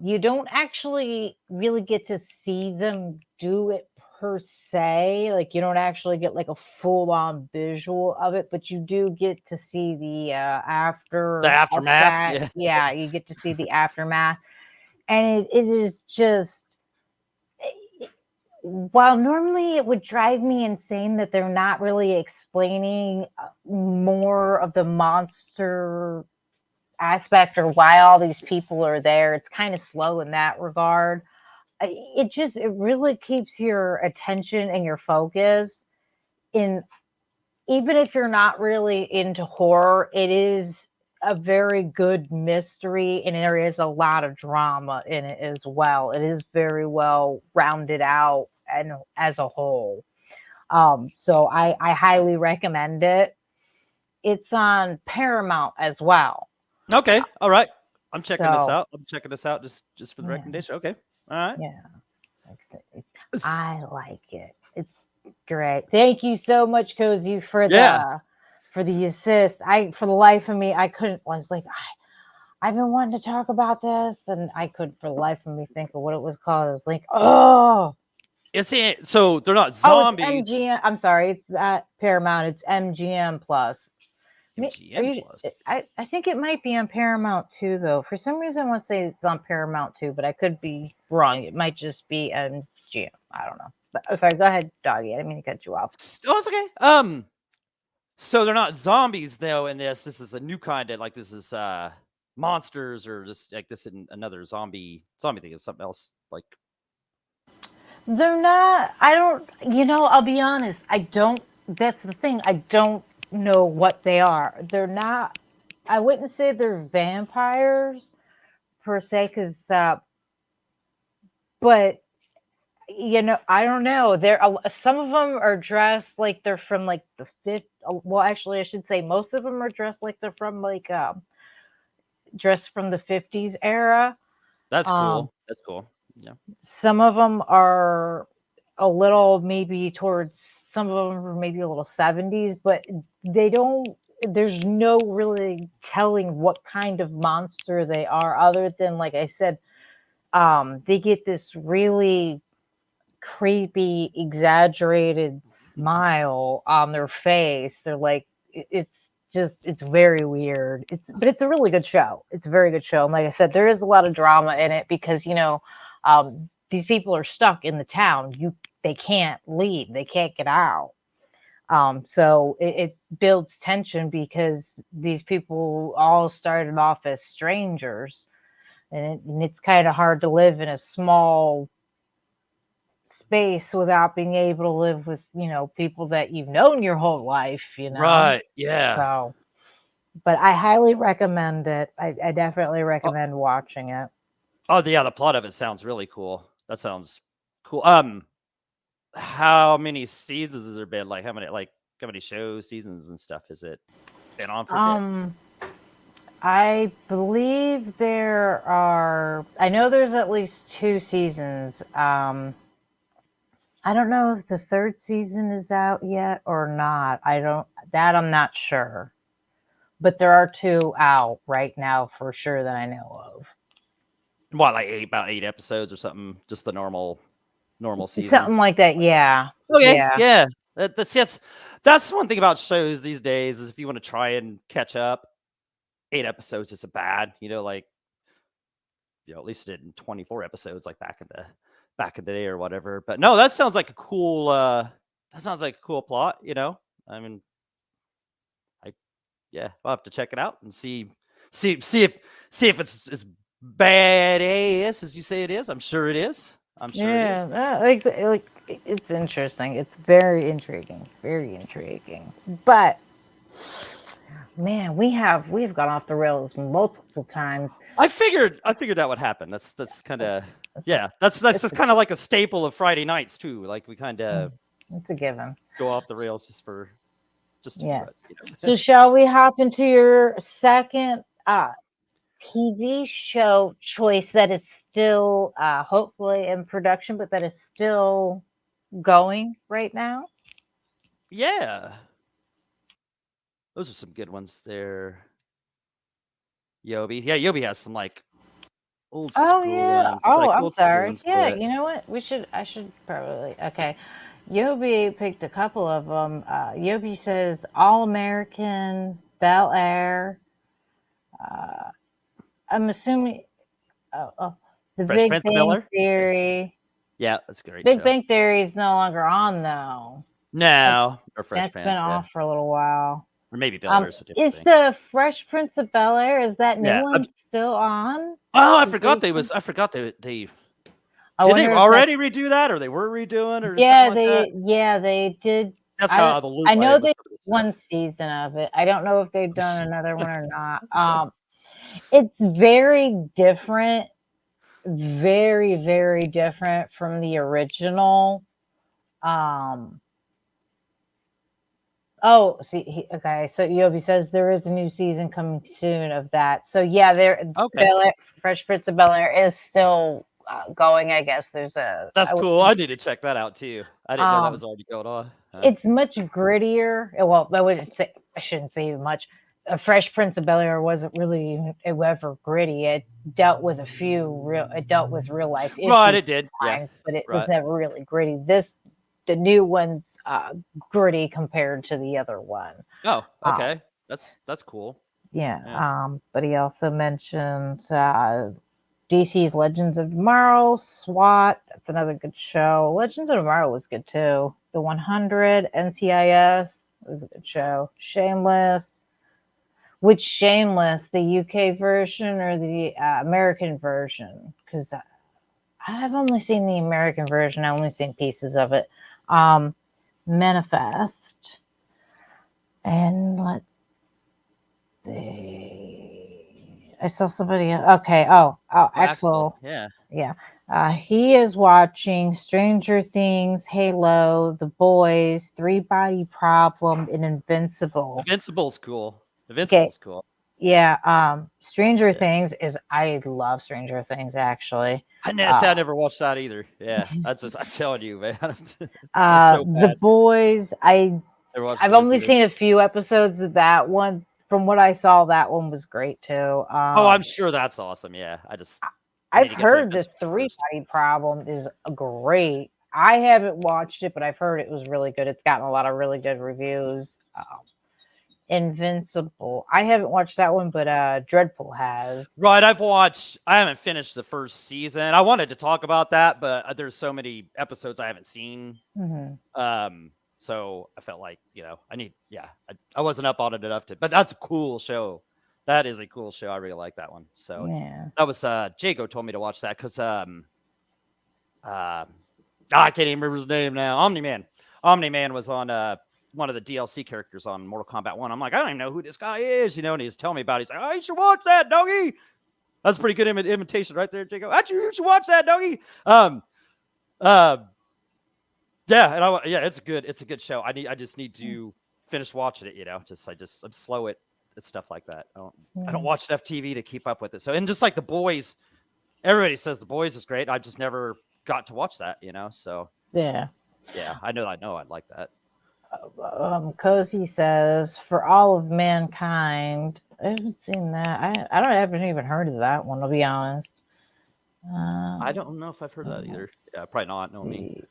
You don't actually really get to see them do it per se. Like you don't actually get like a full on visual of it, but you do get to see the The after aftermath. effect. Yeah. Yeah, you get to see the aftermath, and it is just. While normally it would drive me insane that they're not really explaining more of the monster aspect or why all these people are there, it's kind of slow in that regard. It really keeps your attention and your focus in, even if you're not really into horror, it is a very good mystery, and there is a lot of drama in it as well. It is very well rounded out and as a whole. So I highly recommend it. It's on Paramount as well. Okay. All right. I'm checking this So out. I'm checking this out just for the yeah, recommendation. Okay. All right. yeah, I like it. It's great. Thank you so much, Cozy, Yeah. for the assist. For the life of me, I couldn't. I was like, I've been wanting to talk about this, and I could, for the life of me, think of what it was called. I was like, oh, Is it so they're not Oh, it's zombies? MGM. I'm sorry, it's that Paramount. It's MGM Plus. Are MGM you? Plus. I think it might be on Paramount too, though. For some reason, I want to say it's on Paramount too, but I could be wrong. It might just be MGM. I don't know. But sorry, go ahead, Doggy. I didn't mean to cut you off. Oh, it's okay. So they're not zombies though in this. This is a new kind of like this is monsters or just like this in another zombie thing is something else like They're not. I don't. I'll be honest. I don't. That's the thing. I don't know what they are. They're not. I wouldn't say they're vampires per se, because but I don't know. Some of them are dressed like they're from like the fifth. Well, actually, I should say most of them are dressed like they're from like dressed from the 50s era. that's Um, cool. That's cool. Yeah. some of them are a little maybe towards some of them are maybe a little 70s, but they don't. There's no really telling what kind of monster they are, other than like I said, they get this really creepy, exaggerated smile on their face. They're like, it's very weird. But it's a really good show. It's a very good show. And like I said, there is a lot of drama in it because these people are stuck in the town. They can't leave. They can't get out. So it builds tension because these people all started off as strangers, and it's kind of hard to live in a small space without being able to live with people that you've known your whole life. Right. Yeah. So, but I highly recommend it. I definitely recommend watching it. Oh yeah, the plot of it sounds really cool. That sounds cool. How many seasons has there been? Like how many shows, seasons and stuff has it been on for a bit? I believe I know there's at least 2 seasons. I don't know if the third season is out yet or not. I'm not sure. But there are 2 out right now for sure that I know of. What, like about 8 episodes or something? Just the normal season. Something like that, yeah. Okay, Yeah. yeah. That's one thing about shows these days is if you want to try and catch up, 8 episodes isn't bad. At least it did in 24 episodes, like back in the day or whatever. But no, that sounds like a cool. Plot. I mean, I'll have to check it out and see if it's as badass as you say it is. I'm sure it is. It's interesting. It's very intriguing. Very intriguing. But man, we've gone off the rails multiple times. I figured that would happen. That's kind of That's just kind of like a staple of Friday nights too. Like we kind of it's a given. Go off the rails just yeah. So shall we hop into your second TV show choice that is still hopefully in production, but that is still going right now? Yeah. Those are some good ones there. Yobi. Yeah, Yobi has some like old school ones. I'm sorry. Yeah, you know what? I should probably. Okay. Yobi picked a couple of them. Yobi says All American, Bel Air. I'm assuming. The Fresh Big Bang Theory. Yeah, that's great. Big Bang Theory is no longer on though. No, or Fresh Prince. That's been off for a little while. Or maybe Bel Air. Is the Fresh Prince of Bel Air? Is that new one still on? Oh, I forgot they. Did they already redo that, or they were redoing, or they did. That's how the loop. I know they did one season of it. I don't know if they've done another one or not. It's very different, very, very different from the original. Oh, see, okay. So Yobi says there is a new season coming soon of that. So yeah, Fresh Prince of Bel Air is still going. I guess there's a. That's cool. I need to check that out too. I didn't know that was already going on. It's much grittier. Well, I shouldn't say much. A Fresh Prince of Bel Air wasn't really ever gritty. It dealt with it dealt with real life Right, issues it did. Yeah. times, but it was Right. never really gritty. The new one's gritty compared to the other one. Oh, Um, okay. That's cool. yeah. Yeah. But he also mentioned DC's Legends of Tomorrow, SWAT. That's another good show. Legends of Tomorrow was good too. The 100, NCIS was a good show. Shameless. Which Shameless, the UK version or the American version? Because I've only seen the American version. I've only seen pieces of it. Um, Manifest. And let's see. I saw somebody. Okay. Oh, Axel. Axel. Yeah. Yeah. He is watching Stranger Things, Halo, The Boys, Three Body Problem, and Invincible. Invincible's cool. Okay. Invincible's cool. Yeah. Stranger Yeah. Things is. I love Stranger Things actually. I Uh, never watched that either. Yeah. That's just I'm telling you, man. It's so The bad. Boys. Never watched I've Boys only either. seen a few episodes of that one. From what I saw, that one was great too. Oh, I'm sure that's awesome. Yeah. I need I've to get through heard the Invincible Three first. Body Problem is great. I haven't watched it, but I've heard it was really good. It's gotten a lot of really good reviews. Invincible. I haven't watched that one, but Dreadful has. Right, I haven't finished the first season. I wanted to talk about that, but there's so many episodes I haven't seen. Mm-hmm. So I felt like, I wasn't up on it enough but that's a cool show. That is a cool show. I really like that one. So Yeah. that was Jago told me to watch that because I can't even remember his name now. Omni-Man was on one of the DLC characters on Mortal Kombat 1. I'm like, I don't even know who this guy is, and he's telling me about it. He's like, oh, you should watch that, doggy. That's a pretty good imitation right there, Jacob. Actually, you should watch that, doggy. It's a good show. I just need to finish watching it, I'm slow at stuff like that. I don't watch enough TV to keep up with it. So, and just like The Boys, everybody says The Boys is great. I just never got to watch that, so Yeah. I know I'd like that. Cozy says, for all of mankind. I haven't seen that. I haven't even heard of that one, to be honest. I don't know if I've heard that either. Yeah, probably not. No me.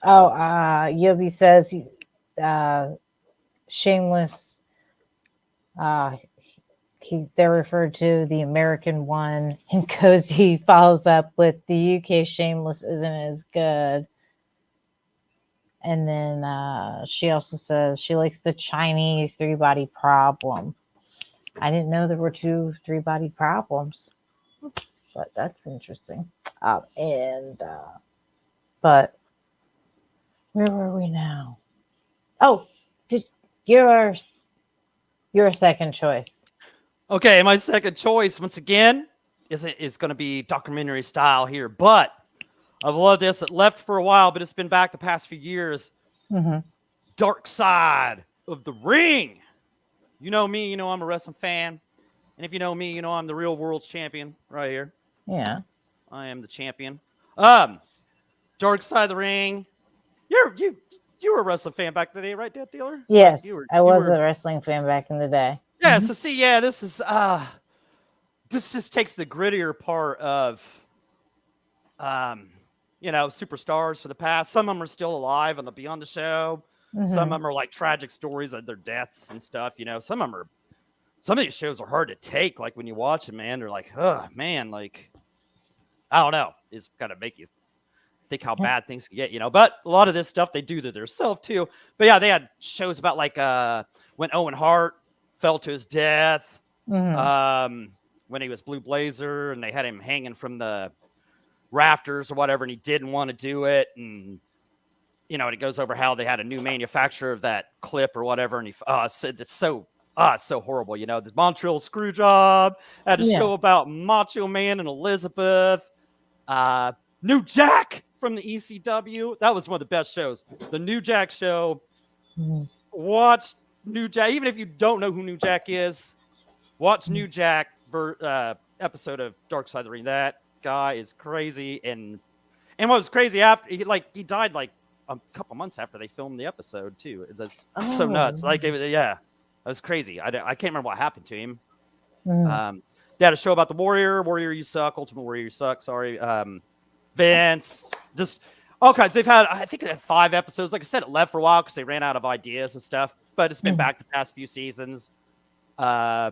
Oh, Yobi says, Shameless. Uh, they're referred to the American one, and Cozy follows up with the UK Shameless isn't as good. And then she also says she likes the Chinese Three Body Problem. I didn't know there were two Three Body Problems, but that's interesting. But where were we now? Oh, your second choice. Okay, my second choice once again is going to be documentary style here, but I've loved this. It left for a while, but it's been back the past few years. Mm-hmm. Dark Side of the Ring. You know me, I'm a wrestling fan. And if you know me, I'm the real world's champion right here. Yeah. I am the champion. Dark Side of the Ring. You were a wrestling fan back in the day, right, Death Dealer? Yes, Like I was a wrestling fan back in the day. Yeah, so see, this is this just takes the grittier part of superstars for the past. Some of them are still alive and they'll be on the show. Mm-hmm. Some of them are like tragic stories of their deaths and stuff. Some of these shows are hard to take. Like when you watch them, man, they're like, oh man, like I don't know. It's kind of make you think how bad things can get, But a lot of this stuff they do to themselves too. But yeah, they had shows about like when Owen Hart fell to his death, when he was Blue Blazer, and they had him hanging from the rafters or whatever, and he didn't want to do it, and and it goes over how they had a new manufacturer of that clip or whatever, and he said it's so horrible, the Montreal Screwjob had a show about Macho Man and Elizabeth, New Jack from the ECW. That was one of the best shows, the New Jack show. Watch New Jack, even if you don't know who New Jack is, watch New Jack episode of Dark Side of the Ring. That guy is crazy, and what was crazy after he died like a couple months after they filmed the episode too. That's so nuts. Like was crazy. I can't remember what happened to him. Mm. They had a show about the Warrior. Warrior, you suck. Ultimate Warrior, you suck. Sorry. Vince, just all kinds. They've had, I think, they had 5 episodes. Like I said, it left for a while because they ran out of ideas and stuff. But it's been back the past few seasons. Yeah,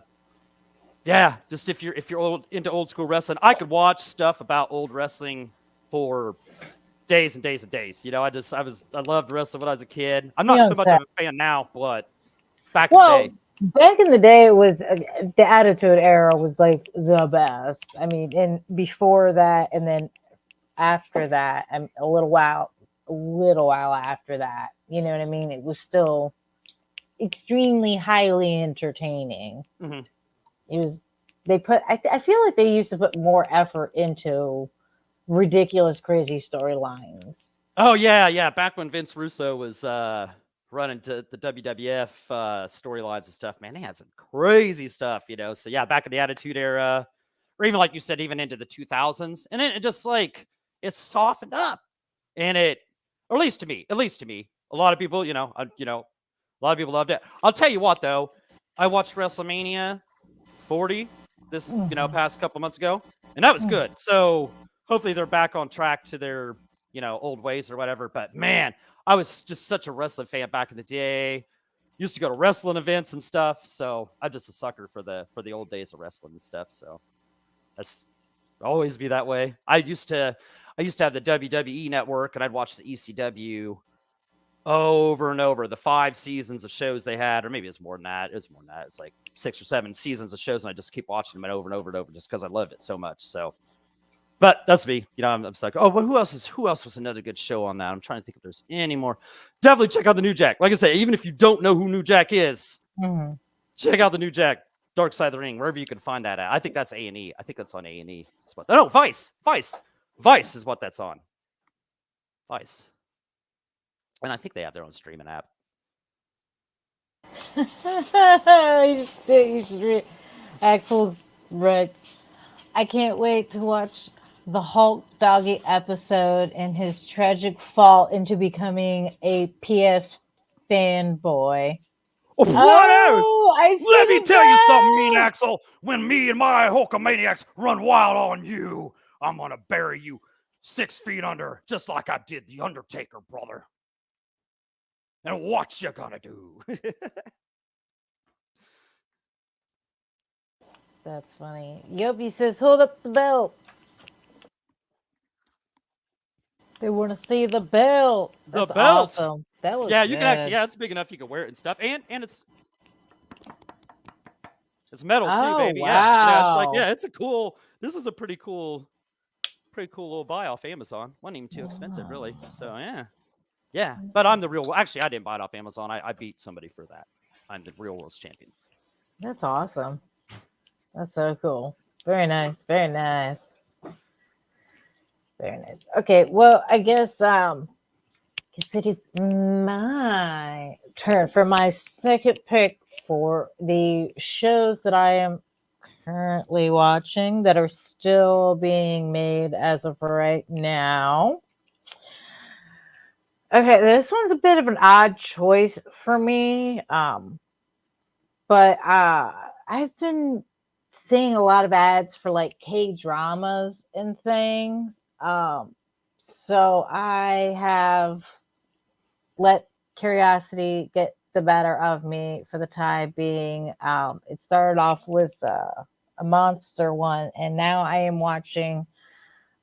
just if you're into old school wrestling, I could watch stuff about old wrestling for days and days and days. You know, I loved wrestling when I was a kid. I'm not so much of a fan now, but back in the day. Back in the day, it was the Attitude Era was like the best. I mean, and before that, and then after that, and a little while after that, you know what I mean? It was still extremely highly entertaining. Mm-hmm. It was. I feel like they used to put more effort into ridiculous, crazy storylines. Oh yeah. Back when Vince Russo was running to the WWF storylines and stuff, man, they had some crazy stuff, you know. So yeah, back in the Attitude Era, or even like you said, even into the 2000s, and then it just like it softened up, and or at least to me, a lot of people, a lot of people loved it. I'll tell you what though, I watched WrestleMania 40 this past couple months ago, and that was good. So hopefully they're back on track to their old ways or whatever. But man, I was just such a wrestling fan back in the day. Used to go to wrestling events and stuff. So I'm just a sucker for the old days of wrestling and stuff. So that's always be that way. I used to have the WWE network, and I'd watch the ECW over and over. The 5 seasons of shows they had, or maybe it's more than that. It's like 6 or 7 seasons of shows, and I just keep watching them over and over and over just because I loved it so much. So. But that's me. I'm stuck. Oh, but who else was another good show on that? I'm trying to think if there's any more. Definitely check out the New Jack. Like I say, even if you don't know who New Jack is, check out the New Jack, Dark Side of the Ring, wherever you can find that at. I think that's A&E. I think that's on A&E. No, Vice. Vice is what that's on. Vice. And I think they have their own streaming app. Axel's right. I can't wait to watch the Hulk Doggy episode and his tragic fall into becoming a PS fanboy. Let me tell you something, Mean Axel. When me and my Hulkamaniacs run wild on you, I'm gonna bury you 6 feet under, just like I did the Undertaker, brother. And what you gonna do? That's funny. Yobi says, hold up the belt. They want to see the belt. That's the belt. Awesome. That was you can actually. Yeah, it's big enough you can wear it and stuff, and it's metal too, baby. Wow. Yeah, it's like it's a cool. This is a pretty cool little buy off Amazon. Wasn't even too expensive, really. So yeah. But I'm the real. Actually, I didn't buy it off Amazon. I beat somebody for that. I'm the real world's champion. That's awesome. That's so cool. Very nice. Very nice. Very nice. Okay, well, I guess it is my turn for my second pick for the shows that I am currently watching that are still being made as of right now. Okay, this one's a bit of an odd choice for me, but I've been seeing a lot of ads for like K-dramas and things. So I have let curiosity get the better of me for the time being. It started off with a monster one, and now I am watching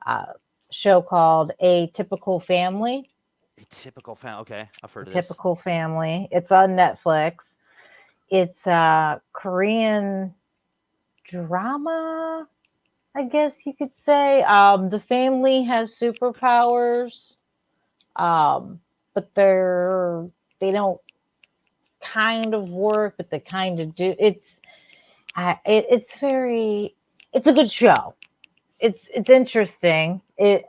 a show called A Typical Family. A Typical Family. Okay, I've heard of this. Typical Family. It's on Netflix. It's a Korean drama, I guess you could say. The family has superpowers, but they don't kind of work, but they kind of do. It's a good show. It's interesting. You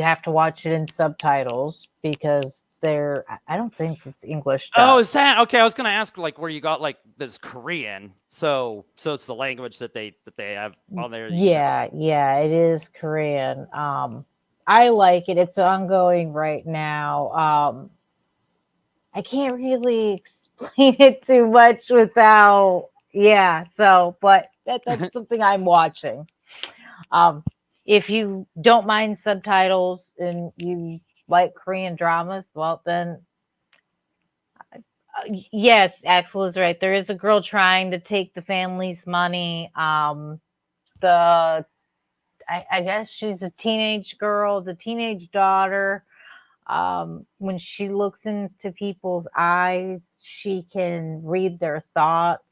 have to watch it in subtitles because I don't think it's English. Oh, is that okay? I was gonna ask like where you got like this Korean, so it's the language that they have on there. Yeah, it is Korean. I like it. It's ongoing right now. I can't really explain it too much without, yeah. So, but that's something I'm watching. Um, if you don't mind subtitles and you like Korean dramas, well, then yes, Axel is right. There is a girl trying to take the family's money. The I guess she's a teenage girl, the teenage daughter. When she looks into people's eyes, she can read their thoughts.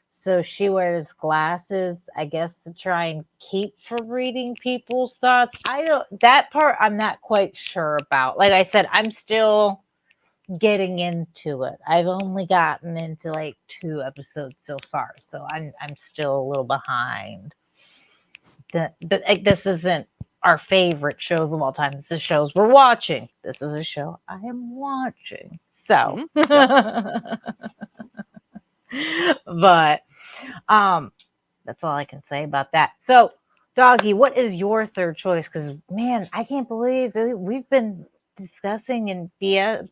So she wears glasses, I guess, to try and keep from reading people's thoughts. I don't, that part I'm not quite sure about. Like I said, I'm still getting into it. I've only gotten into like 2 episodes so far, so I'm still a little behind. But like, this isn't our favorite shows of all time. This is shows we're watching. This is a show I am watching. So, Yep. but that's all I can say about that. So, Doggy, what is your third choice? Because man, I can't believe we've been discussing and BS.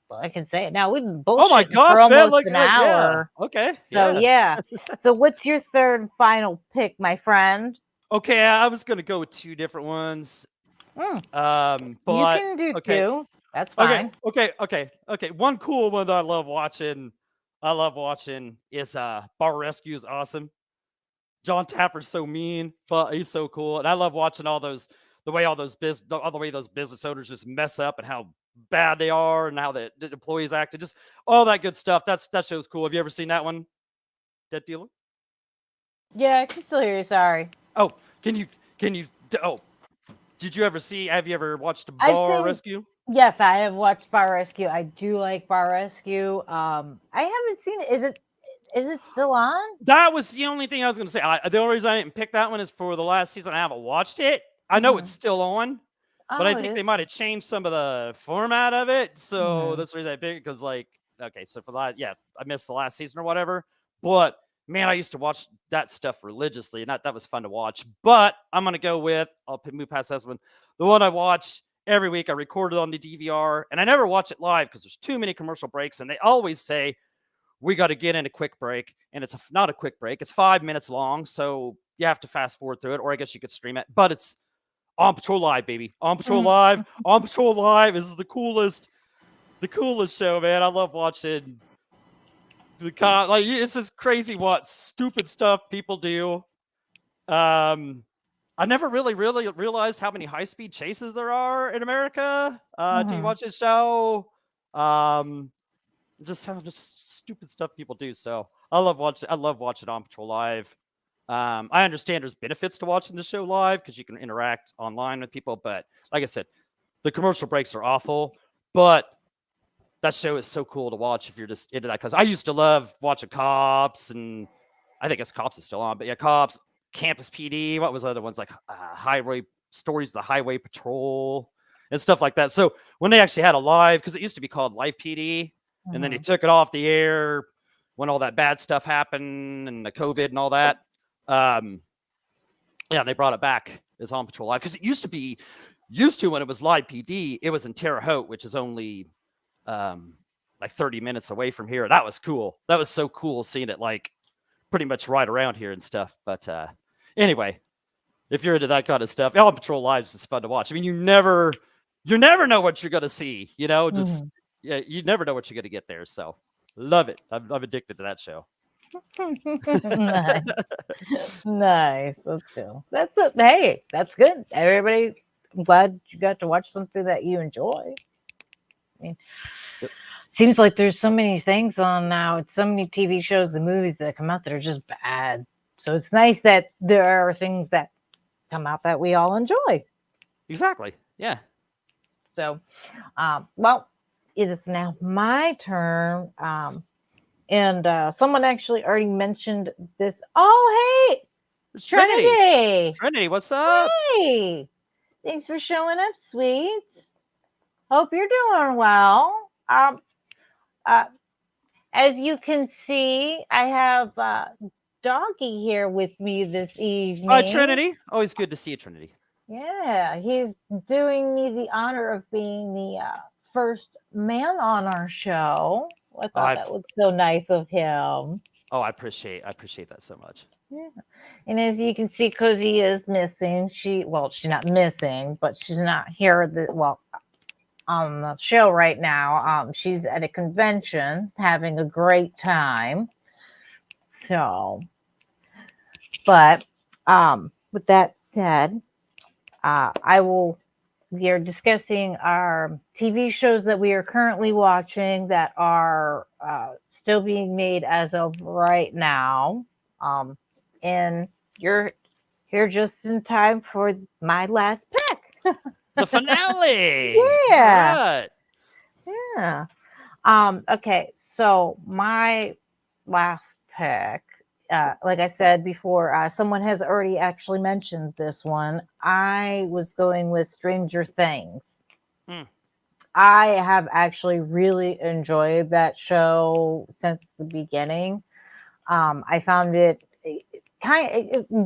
Well, I can say it now. We've been Oh my bullshitting for gosh, man! almost an Yeah. hour. Okay. So Yeah. yeah. So what's your third and final pick, my friend? Okay. I was gonna go with two different ones. You But can do okay. two. That's Okay. fine. Okay. One cool one that I love watching. Is Bar Rescue is awesome. John Tapper's so mean, but he's so cool, and I love watching all the way those business owners just mess up and how bad they are and how the employees acted, just all that good stuff. That show's cool. Have you ever seen that one, Dead Dealer? Yeah, I can still hear you. Sorry. Oh, can you? Oh, did you ever see? Have you ever watched I've Bar seen. Rescue? Yes, I have watched Bar Rescue. I do like Bar Rescue. I haven't seen it. Is it still on? That was the only thing I was going to say. The only reason I didn't pick that one is for the last season. I haven't watched it. I know it's Hmm. still on, but I Oh, it think is. they might have changed some of the format of it. So Hmm. that's the reason I picked it. Because, like, okay, so for that, yeah, I missed the last season or whatever. But man, I used to watch that stuff religiously, and that was fun to watch. But I'm going to go with, move past this one. The one I watch every week, I record it on the DVR, and I never watch it live because there's too many commercial breaks, and they always say, we got to get in a quick break, and it's not a quick break. It's 5 minutes long, so you have to fast forward through it, or I guess you could stream it. But it's On Patrol Live, baby. On Patrol Live. On Patrol Live is the coolest show, man. I love watching like it's just crazy what stupid stuff people do. I never really realized how many high speed chases there are in America. Do you Hmm. watch this show? Um, just how just stupid stuff people do. So I love watching On Patrol Live. I understand there's benefits to watching the show live because you can interact online with people, but like I said, the commercial breaks are awful. But that show is so cool to watch if you're just into that. Because I used to love watching Cops, and I think Cops is still on, but yeah, Cops, Campus PD. What was the other ones like Highway Stories, the Highway Patrol, and stuff like that. So when they actually had a live, because it used to be called Live PD, and then they Hmm. took it off the air when all that bad stuff happened and the COVID and all that. Um, yeah, they brought it back as On Patrol Live because it used to when it was Live PD, it was in Terre Haute, which is only like 30 minutes away from here. That was cool. That was so cool seeing it like pretty much right around here and stuff. But anyway, if you're into that kind of stuff, On Patrol Lives is fun to watch. I mean, you never know what you're gonna see. Just Hmm. yeah, you never know what you're gonna get there. So love it. I'm addicted to that show. Nice. Nice. That's cool. That's it. Hey, that's good. Everybody, I'm glad you got to watch something that you enjoy. I mean, Yep. seems like there's so many things on now. It's so many TV shows and movies that come out that are just bad. So it's nice that there are things that come out that we all enjoy. Exactly. Yeah. So, well, it is now my turn. And someone actually already mentioned this. Oh, hey, It's Trinity. Trinity. Trinity, what's up? Hey, thanks for showing up, sweet. Hope you're doing well. Uh, as you can see, I have Doggy here with me this Hi, evening. Trinity. Always good to see you, Trinity. Yeah, he's doing me the honor of being the first man on our show. I Oh, thought that was so nice of him. I appreciate that so much. Yeah. And as you can see, Cozy is missing. She's not missing, but she's not here. On the show right now. She's at a convention having a great time. So, but with that said, I will. We are discussing our TV shows that we are currently watching that are still being made as of right now. And you're here just in time for my last pick. The finale. All Yeah, right. yeah. Okay, so my last pick, like I said before, someone has already actually mentioned this one. I was going with Stranger Things. Hmm. I have actually really enjoyed that show since the beginning. I found it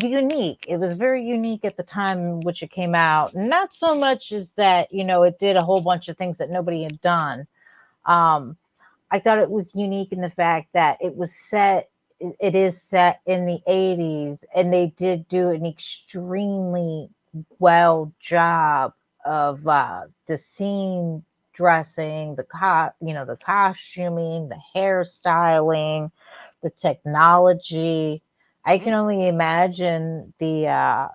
unique. It was very unique at the time in which it came out. Not so much as that, it did a whole bunch of things that nobody had done. Um, I thought it was unique in the fact that it is set in the 80s, and they did do an extremely well job of the scene dressing, the costuming, the hairstyling, the technology. I Hmm. can only imagine the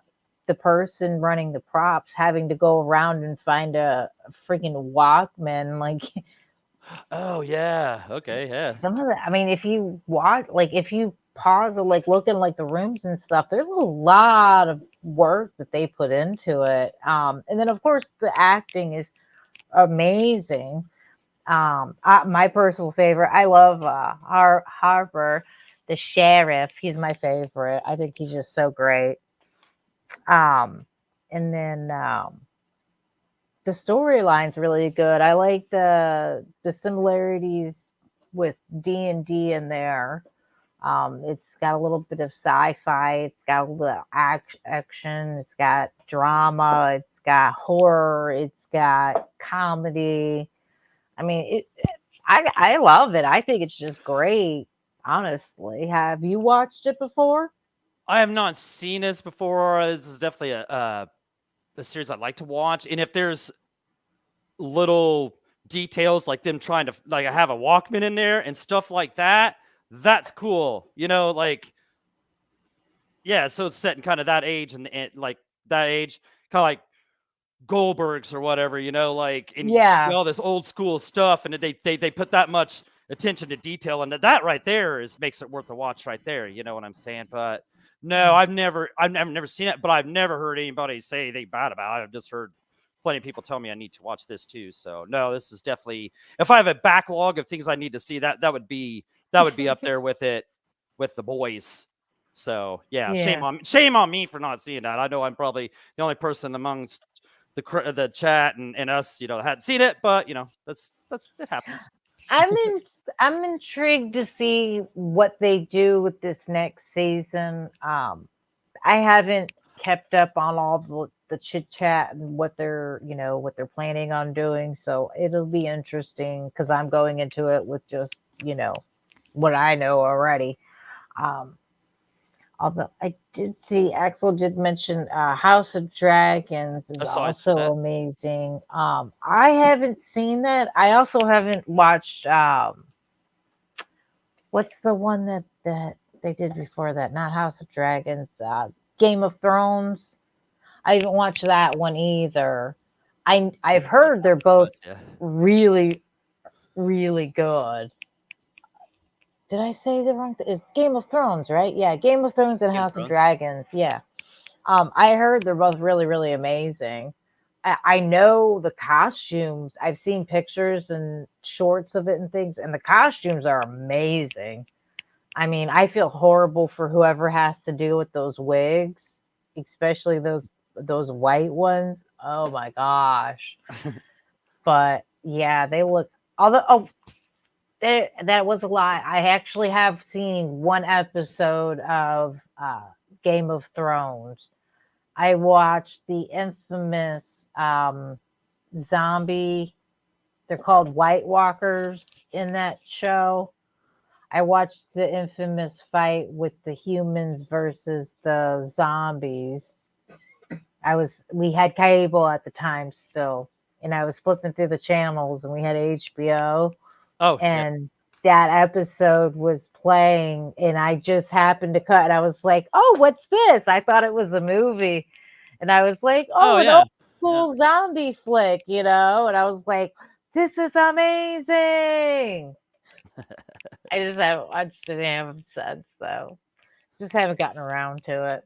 person running the props having to go around and find a freaking Walkman, like Oh yeah. Okay. Yeah. some of the, I mean, if you watch, like, if you pause and like look in like the rooms and stuff, there's a lot of work that they put into it. And then of course the acting is amazing. My personal favorite, I love Harper, the sheriff. He's my favorite. I think he's just so great. Um, and then the storyline's really good. I like the similarities with D&D in there. It's got a little bit of sci-fi. It's got a little action. It's got drama. It's got horror. It's got comedy. I mean, I love it. I think it's just great. Honestly, have you watched it before? I have not seen this before. This is definitely a series I'd like to watch. And if there's little details like them trying to like have a Walkman in there and stuff like that, that's cool. Like yeah. So it's set in kind of that age and like that age, kind of like Goldbergs or whatever. Like and you see Yeah. all this old school stuff, and they put that much attention to detail, and that right there makes it worth the watch right there. You know what I'm saying? But no, I've never seen it, but I've never heard anybody say they bad about it. I've just heard plenty of people tell me I need to watch this too. So no, this is definitely, if I have a backlog of things I need to see, that would be up there with it with the boys. So yeah, Yeah. shame on me for not seeing that. I know I'm probably the only person amongst the chat and us, hadn't seen it, but that's it happens. I'm in, I'm intrigued to see what they do with this next season. I haven't kept up on all the chit chat and what they're planning on doing. So it'll be interesting because I'm going into it with just what I know already. Um, Although I did see Axel did mention House of Dragons is I saw also that. amazing. I haven't seen that. I also haven't watched what's the one that they did before that? Not House of Dragons, Game of Thrones. I haven't watched that one either. I've Something like heard they're that, both but yeah. really really good. Did I say the wrong thing? It's Game of Thrones, right? Yeah, Game of Thrones and Game of House of Thrones. Dragons. Yeah. I heard they're both really, really amazing. I know the costumes. I've seen pictures and shorts of it and things, and the costumes are amazing. I mean, I feel horrible for whoever has to deal with those wigs, especially those white ones. Oh my gosh! But yeah, they look. Although, that was a lie. I actually have seen one episode of Game of Thrones. I watched the infamous zombie. They're called White Walkers. in that show. I watched the infamous fight with the humans versus the zombies. We had cable at the time still, and I was flipping through the channels, and we had HBO, Oh, yeah. and that episode was playing, and I just happened to cut. I was like, "Oh, what's this?" I thought it was a movie, and I was like, "Oh, Oh, an yeah. old school zombie flick," And I was like, "This is amazing." I just haven't watched it since, though. Just haven't gotten around to it.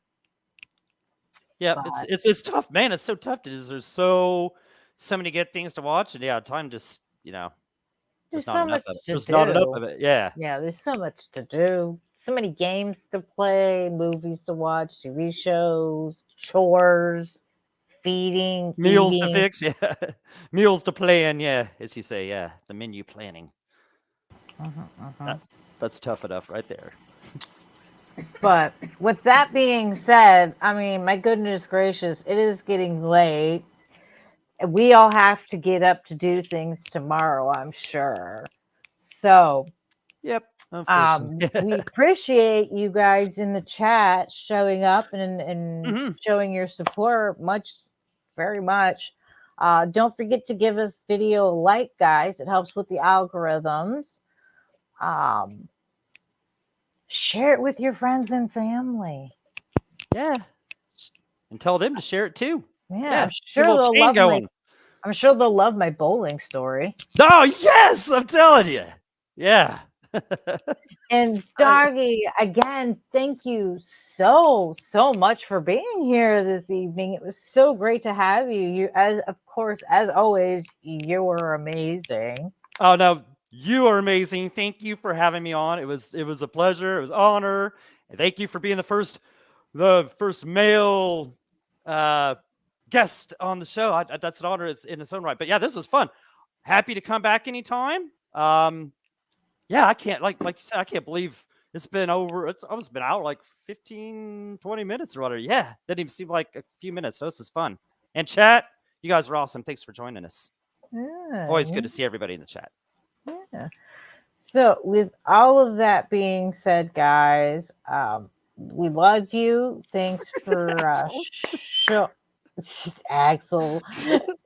Yeah, But it's tough, man. It's so tough. There's so many good things to watch, and yeah, time just there's there's not so enough much of it. to There's not enough do. of it. Yeah, Yeah, there's so much to do. So many games to play, movies to watch, TV shows, chores, feeding, meals to eating. fix. Yeah, meals to plan. Yeah, as you say. Yeah, the menu planning. Mhm, That, mhm. that's tough enough right there. But with that being said, I mean, my goodness gracious, it is getting late. We all have to get up to do things tomorrow, I'm sure. So, Yep, unfortunately. we appreciate you guys in the chat showing up and Hmm. showing your support very much. Don't forget to give us video a like, guys. It helps with the algorithms. Um, share it with your friends and family. Yeah, and tell them to share it too. Yeah, Yeah, get a little chain going. I'm sure they'll love my bowling story. Oh yes, I'm telling you. Yeah. And I- Doggy, again, thank you so much for being here this evening. It was so great to have you. You, as of course, as always, you were amazing. Oh no, you are amazing. Thank you for having me on. It was a pleasure. It was an honor. And thank you for being the first male uh guest on the show. That's an honor in its own right. But yeah, this was fun. Happy to come back anytime. Yeah, I can't like you said, I can't believe it's almost been out like 15, 20 minutes or whatever. Yeah, didn't even seem like a few minutes. So this is fun. And chat, you guys are awesome. Thanks for joining us. Always good Yeah, to see everybody in the chat. yeah. So, with all of that being said, guys, we love you. Thanks for Axel. show Axel.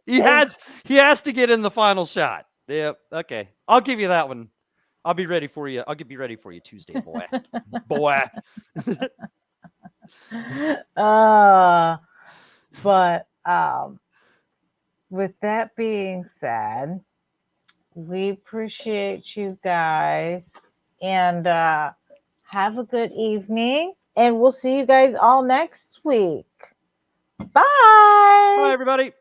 he Thanks. has he has to get in the final shot. Yep. Okay. I'll give you that one. I'll be ready for you. I'll be ready for you Tuesday, boy. Boy. uh, but with that being said, we appreciate you guys and have a good evening. And we'll see you guys all next week. Bye, Bye. everybody.